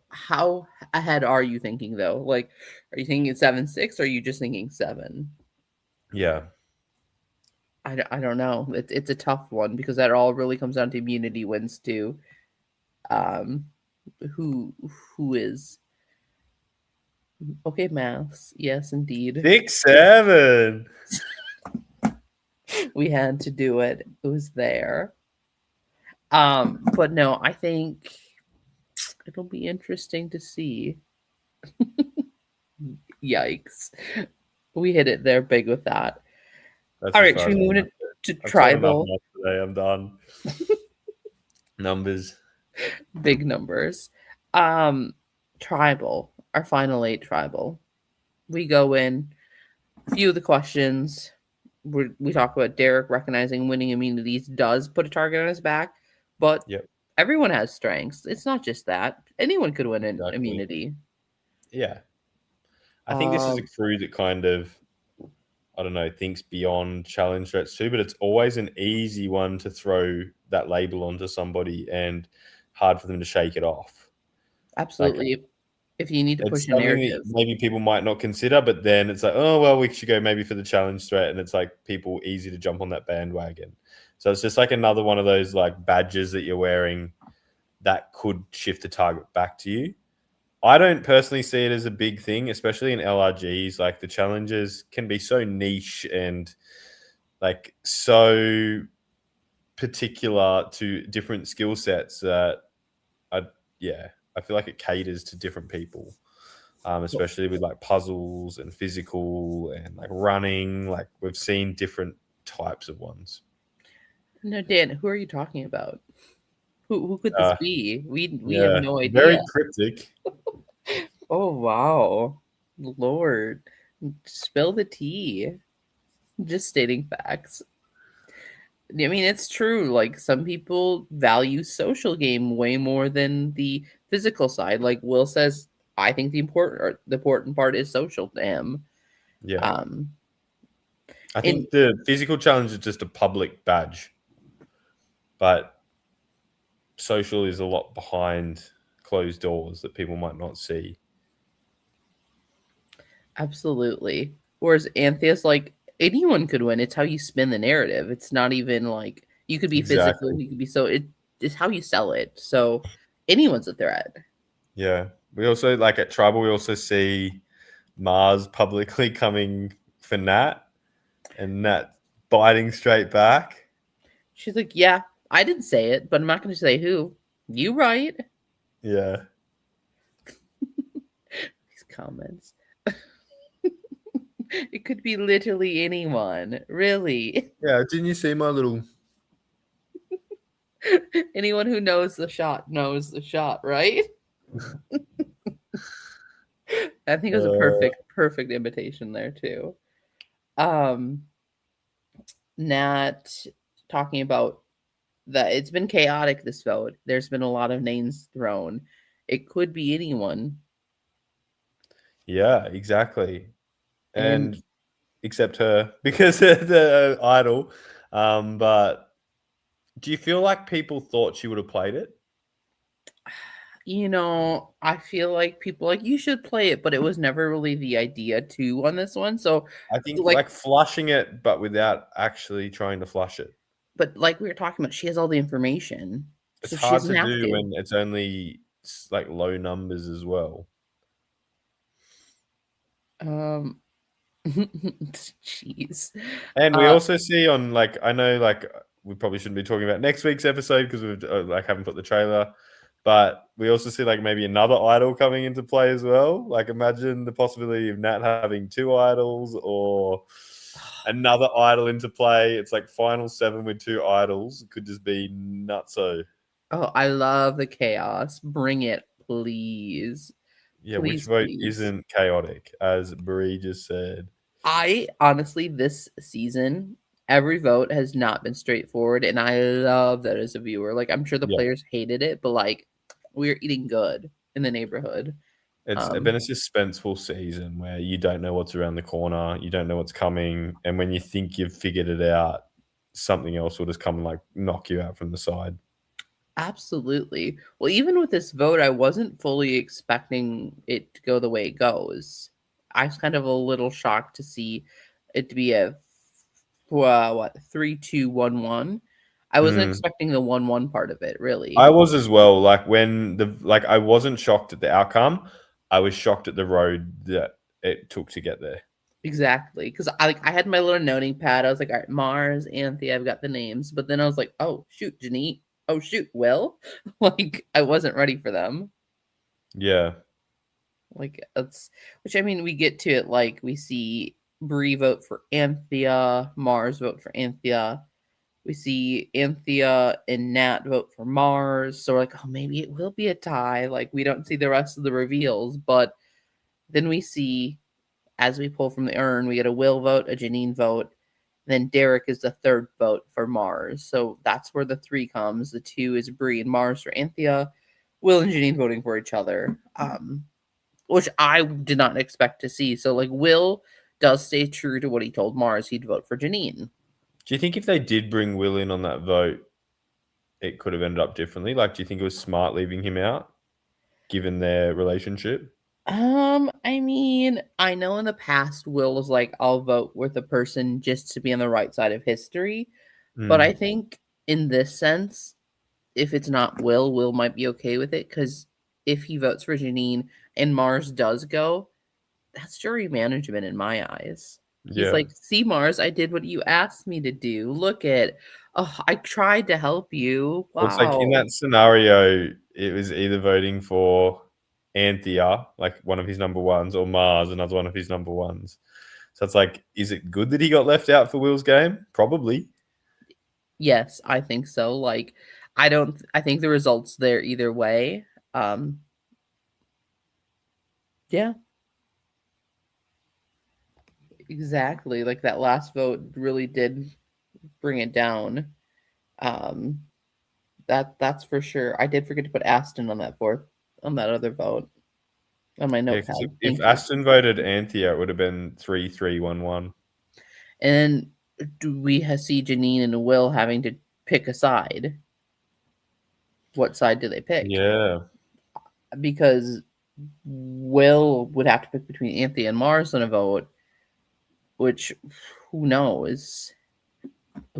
ahead are you thinking though? Like, are you thinking 7-6? Or are you just thinking 7? Yeah. I don't know. It's a tough one because that all really comes down to immunity wins too. Um, who is okay? Maths, yes, indeed. 6, 7. We had to do it. It was there. But no, I think it'll be interesting to see. Yikes. We hit it there big with that. That's All as right, far should as we I'm move going to I've taught enough tribal? math today. I'm done. Numbers. Big numbers. Tribal, our final 8 tribal. We go in, a few of the questions. We talk about Derek recognizing winning immunities does put a target on his back, but Yep. everyone has strengths. It's not just that. Anyone could win an Exactly. immunity. Yeah. I think this is a Um, crew that kind of, I don't know, thinks beyond challenge threats too, but it's always an easy one to throw that label onto somebody and hard for them to shake it off. Absolutely. If you need to It's push a something that narrative. maybe people might not consider, but then it's like, oh, well, we should go maybe for the challenge threat. And it's like people easy to jump on that bandwagon. So it's just like another one of those like badges that you're wearing that could shift the target back to you. I don't personally see it as a big thing, especially in LRGs. Like the challenges can be so niche and like so particular to different skill sets that I feel like it caters to different people. Especially with like puzzles and physical and like running. Like we've seen different types of ones. No, Dan, who are you talking about? Who could this be? We have Yeah, no very idea. cryptic. Oh wow. Lord. Spill the tea. Just stating facts. I mean, it's true. Like some people value social game way more than the physical side. Like Will says, I think the important part is social to him. Yeah, Um, I and think the physical challenge is just a public badge, but social is a lot behind closed doors that people might not see. absolutely. Whereas Anthea's like anyone could win. It's how you spin the narrative. It's not even like you could be physical. Exactly. You could be it's how you sell it. So anyone's a threat. Yeah. We also like at Tribal, we also see Mars publicly coming for Nat and Nat biting straight back. She's like, yeah, I didn't say it, but I'm not going to say who. You right. Yeah. These comments. It could be literally anyone. Really. Yeah. Didn't you see my little... Anyone who knows the shot, right? I think it was a perfect invitation there too. Um Nat talking about that it's been chaotic this vote. There's been a lot of names thrown. It could be anyone. Yeah, exactly. And And except her because the idol. But do you feel like people thought she would have played it? I feel like people like you should play it, but it was never really the idea to on this one. So I think like like flushing it, but without actually trying to flush it. but like we were talking about, she has all the information. It's So she hard doesn't to have do to. when it's only like low numbers as well. Um jeez. And we also see on like, I know like we probably shouldn't be talking about next week's episode because we've like haven't put the trailer, but we also see like maybe another idol coming into play as well. Like imagine the possibility of Nat having 2 idols or another idol into play. It's like final 7 with 2 idols. It could just be nutso. Oh, I love the chaos. Bring it, please. Yeah, which Please, vote please. isn't chaotic, as Brie just said. I honestly, this season, every vote has not been straightforward, and I love that as a viewer. Like, I'm sure the Yeah. players hated it, but like, we're eating good in the neighborhood. It's been a suspenseful season where you don't know what's around the corner, you don't know what's coming, and when you think you've figured it out, something else will just come and like knock you out from the side. Absolutely. Well, even with this vote, I wasn't fully expecting it to go the way it goes. I was kind of a little shocked to see it to be a 3-2-1-1. I wasn't expecting the 1-1 part of it, really. I was as well. Like when I wasn't shocked at the outcome. I was shocked at the road that it took to get there. Exactly, because I had my little noting pad. I was like, all right, Mars, Anthea, I've got the names, but then I was like, oh shoot, Janine, oh shoot, Will, like I wasn't ready for them. Yeah, Like it's which I mean, we get to it like we see Brie vote for Anthea, Mars vote for Anthea. We see Anthea and Nat vote for Mars. So we're like, oh, maybe it will be a tie. Like, we don't see the rest of the reveals. But then we see, as we pull from the urn, we get a Will vote, a Janine vote. Then Derek is the third vote for Mars. So that's where the 3 comes. The 2 is Bree and Mars for Anthea. Will and Janine voting for each other. Which I did not expect to see. So, like, Will does stay true to what he told Mars he'd vote for Janine. Do you think if they did bring Will in on that vote, it could have ended up differently? Like, do you think it was smart leaving him out, given their relationship? I mean, I know in the past Will was like, I'll vote with a person just to be on the right side of history. But I think in this sense, if it's not Will, Will might be okay with it, because if he votes for Janine and Mars does go, that's jury management in my eyes. He's like, see, Mars, I did what you asked me to do. Look at, oh, I tried to help you. Wow. Well, it's like in that scenario, it was either voting for Anthea, like one of his number ones, or Mars, another one of his number ones. So it's like, is it good that he got left out for Will's game? Probably. Yes, I think so. Like, I think the results there either way. Yeah. Exactly. Like, that last vote really did bring it down. That's for sure. I did forget to put Aston on that other vote on my notepad. If Aston voted Anthea, it would have been 3-3-1-1. And do we see Janine and Will having to pick a side? What side do they pick? Yeah. Because Will would have to pick between Anthea and Mars on a vote, which who knows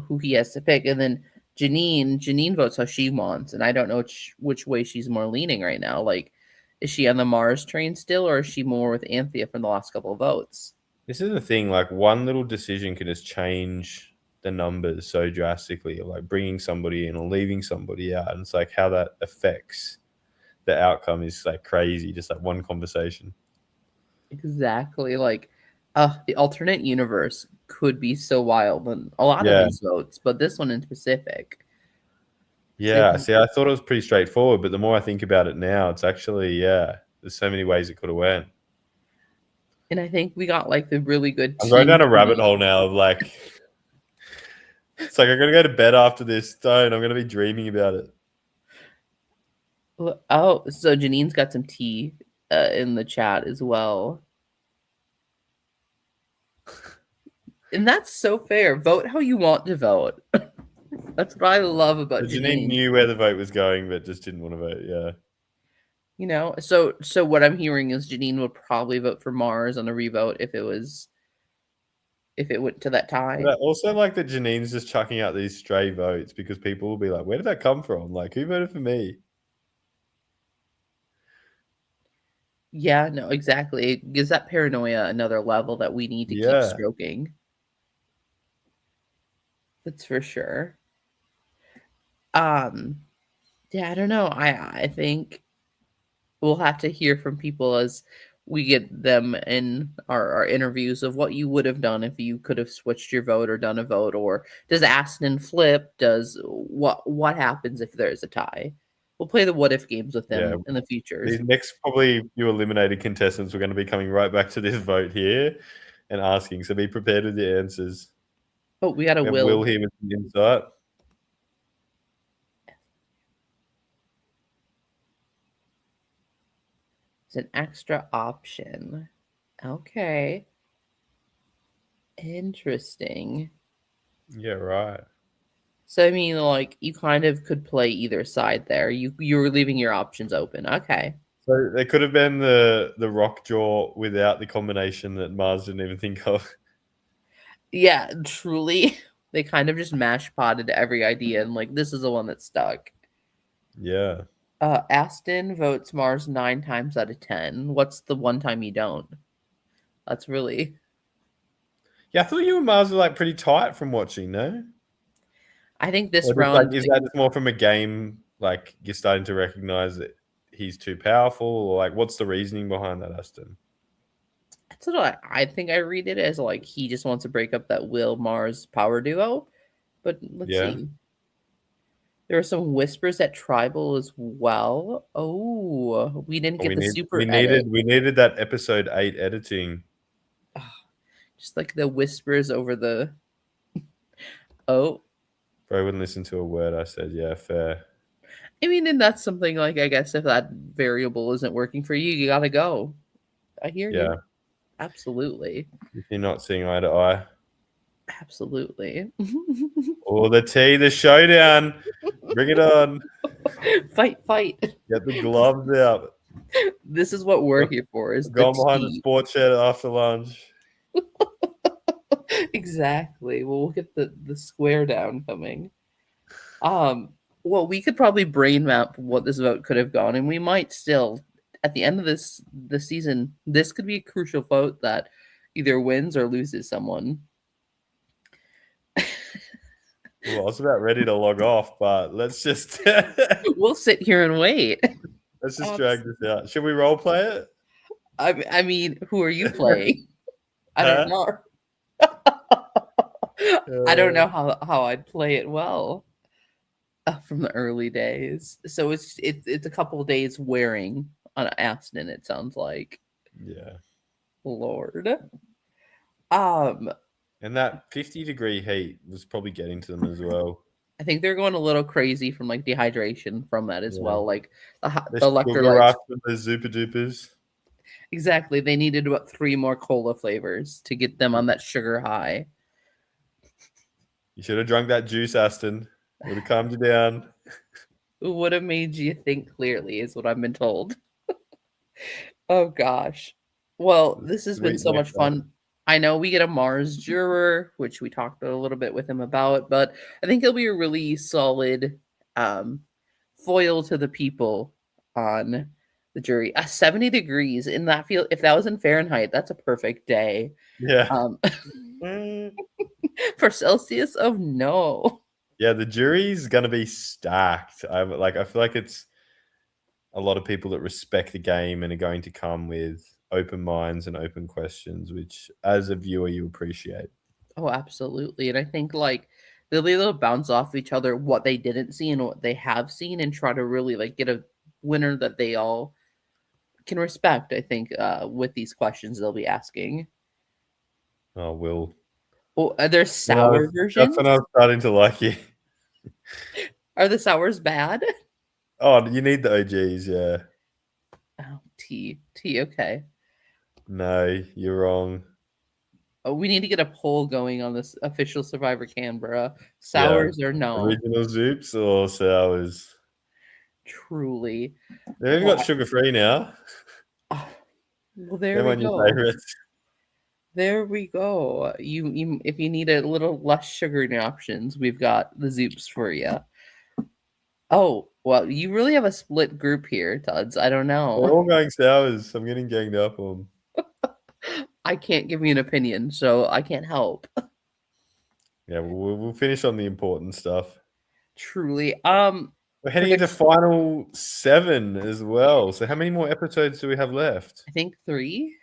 who he has to pick. And then Janine votes how she wants, and I don't know which way she's more leaning right now. Like, is she on the Mars train still, or is she more with Anthea from the last couple of votes? This is the thing, like one little decision can just change the numbers so drastically, like bringing somebody in or leaving somebody out. And it's like how that affects the outcome is like crazy, just like one conversation. Exactly. Like, the alternate universe could be so wild in a lot of these votes, but this one in specific. Yeah, see, I thought it was pretty straightforward, but the more I think about it now, it's actually, there's so many ways it could have went. And I think we got like the really good. I'm going down a rabbit hole now of like, it's like I'm going to go to bed after this. I'm going to be dreaming about it. Oh, so Janine's got some tea in the chat as well. And that's so fair. Vote how you want to vote. That's what I love about Janine knew where the vote was going, but just didn't want to vote. Yeah. You know, so what I'm hearing is Janine would probably vote for Mars on a revote if it went to that tie. But also, like that Janine's just chucking out these stray votes because people will be like, "Where did that come from? Like, who voted for me?" Yeah, no, exactly. It gives that paranoia another level that we need to keep stroking. That's for sure. Yeah, I don't know. I think we'll have to hear from people as we get them in our interviews of what you would have done if you could have switched your vote or done a vote, or does Aston flip? Does what happens if there's a tie? We'll play the what if games with them in the future. These next probably few eliminated contestants are going to be coming right back to this vote here and asking. So be prepared with the answers. Oh, we got a Will here with the insight. It's an extra option. Okay. Interesting. Yeah, right. So I mean, like, you kind of could play either side there. You were leaving your options open. Okay. So they could have been the rock jaw without the combination that Mars didn't even think of. Yeah, truly. They kind of just mash potted every idea and like, this is the one that stuck. Yeah. Aston votes Mars 9 times out of 10. What's the one time you don't? That's really... Yeah, I thought you and Mars were like pretty tight from watching, no? I think this round... is that just more from a game, like you're starting to recognize that he's too powerful, or like what's the reasoning behind that, Aston? That's what I think I read it as, like he just wants to break up that Will Mars power duo. But let's Yeah. see. There are some whispers at Tribal as well. Oh, we didn't get the super edit. we needed that episode 8 editing. Just like the whispers over the. Oh, Bro wouldn't listen to a word I said. Yeah, fair. I mean, and that's something like, I guess if that variable isn't working for you, you gotta go. I hear Yeah. you. Absolutely. If you're not seeing eye to eye. Absolutely. Oh, the tea, the showdown. Bring it on. Fight. Get the gloves out. This is what we're here for. Is Go the behind the tea. sports shed after lunch. Exactly. Well, we'll get the square down coming. Well, we could probably brain map what this vote could have gone, and we might still, at the end of this season, this could be a crucial vote that either wins or loses someone. Well, I was about ready to log off, but let's just We'll sit here and wait. let's just drag this out. Should we role play it? I mean, who are you playing? I don't know. I don't know how I'd play it well from the early days. So it's a couple of days wearing on Aston. It sounds like. Yeah. Lord. And that 50-degree heat was probably getting to them as well. I think they're going a little crazy from like dehydration from that as well. Like the sugar electrolytes. rush with the Zupa Dupas. Exactly. They needed about 3 more cola flavors to get them on that sugar high. You should have drunk that juice, Aston. It would have calmed you down. It would have made you think clearly, is what I've been told. Oh gosh. Well, this has been so much fun. I know we get a Mars juror, which we talked a little bit with him about, but I think he'll be a really solid foil to the people on the jury. 70 degrees in that field. If that was in Fahrenheit, that's a perfect day. Yeah. For Celsius, oh no. Yeah, the jury's gonna be stacked. I feel like it's a lot of people that respect the game and are going to come with open minds and open questions, which as a viewer you appreciate. Oh, absolutely. And I think like they'll be able to bounce off each other what they didn't see and what they have seen and try to really like get a winner that they all can respect, I think, with these questions they'll be asking. Oh, Will. Oh, are there sour versions? That's when I was starting to like you. Are the sours bad? Oh, you need the OGs, yeah. Oh, tea, okay. No, you're wrong. Oh, we need to get a poll going on this official Survivor Canberra. Sours or no? Original Zoops or sours? Truly. They've even got sugar-free now. Well, there we go. Your favorites. There we go. You if you need a little less sugar in your options, we've got the Zoops for you. Oh, well, you really have a split group here, Tuds. I don't know. We're all going sours. I'm getting ganged up on. I can't give you an opinion, so I can't help. Yeah, we'll finish on the important stuff. Truly. We're heading into final 7 as well. So how many more episodes do we have left? I think 3.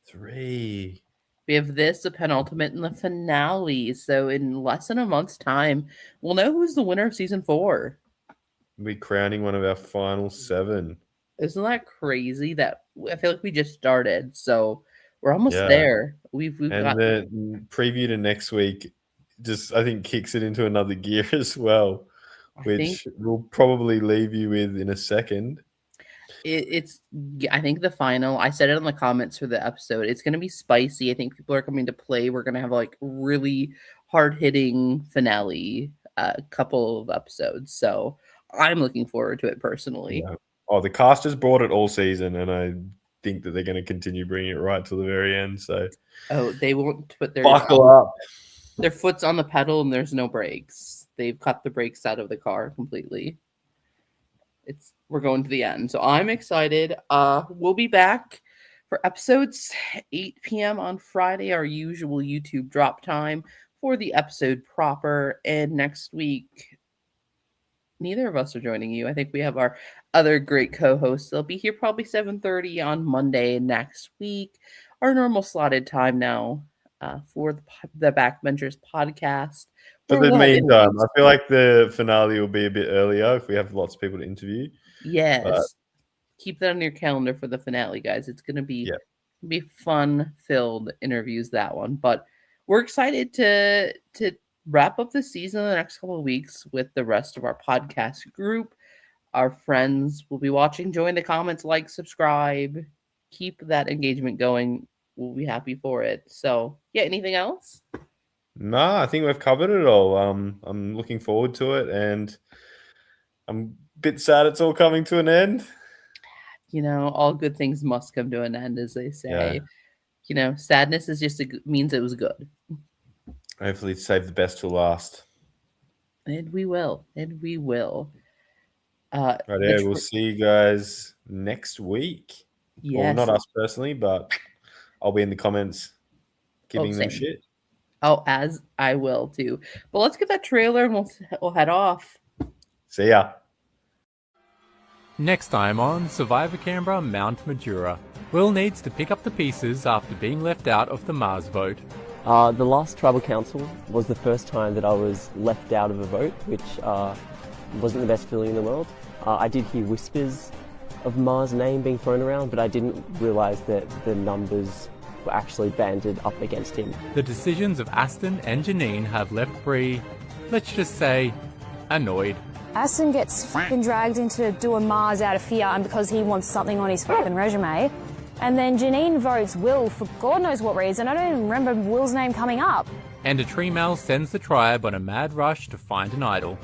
3. We have this, the penultimate, and the finale. So in less than a month's time, we'll know who's the winner of season 4. We'll be crowning one of our final 7. Isn't that crazy? That I feel like we just started, so we're almost there. We've got the preview to next week. Just I think kicks it into another gear as well, which we'll probably leave you with in a second. I think the final, I said it in the comments for the episode, it's going to be spicy. I think people are coming to play. We're going to have like really hard-hitting finale couple of episodes. So I'm looking forward to it personally. Yeah. Oh, the casters brought it all season, and I think that they're going to continue bringing it right to the very end. So they won't put their buckle up. Their foot's on the pedal and there's no brakes. They've cut the brakes out of the car completely. We're going to the end. So I'm excited. We'll be back for episodes 8 p.m. on Friday, our usual YouTube drop time for the episode proper. And next week, neither of us are joining you. I think we have our other great co-hosts. They'll be here probably 7:30 on Monday next week. Our normal slotted time now. for the Backbenchers podcast. But where in the we'll have meantime, interviews. I feel like the finale will be a bit earlier if we have lots of people to interview. Yes. Keep that on your calendar for the finale, guys. It's going to be fun-filled interviews, that one. But we're excited to wrap up the season in the next couple of weeks with the rest of our podcast group. Our friends will be watching. Join the comments, like, subscribe. Keep that engagement going. We'll be happy for it. So, yeah, anything else? No, I think we've covered it all. I'm looking forward to it, and I'm a bit sad it's all coming to an end. You know, all good things must come to an end, as they say. Yeah. You know, sadness is just means it was good. Hopefully, save the best till last. And we will. And we will. Right, yeah, we'll see you guys next week. Yes. Well, not us personally, but I'll be in the comments giving them shit. Oh, as I will too. But let's get that trailer and we'll head off. See ya. Next time on Survivor Canberra Mount Majura, Will needs to pick up the pieces after being left out of the Mars vote. The last Tribal Council was the first time that I was left out of a vote, which wasn't the best feeling in the world. I did hear whispers of Mars' name being thrown around, but I didn't realise that the numbers were actually banded up against him. The decisions of Aston and Janine have left Bree, let's just say, annoyed. Aston gets fucking dragged into doing Mars out of fear and because he wants something on his fucking resume. And then Janine votes Will for God knows what reason. I don't even remember Will's name coming up. And a tree mouse sends the tribe on a mad rush to find an idol.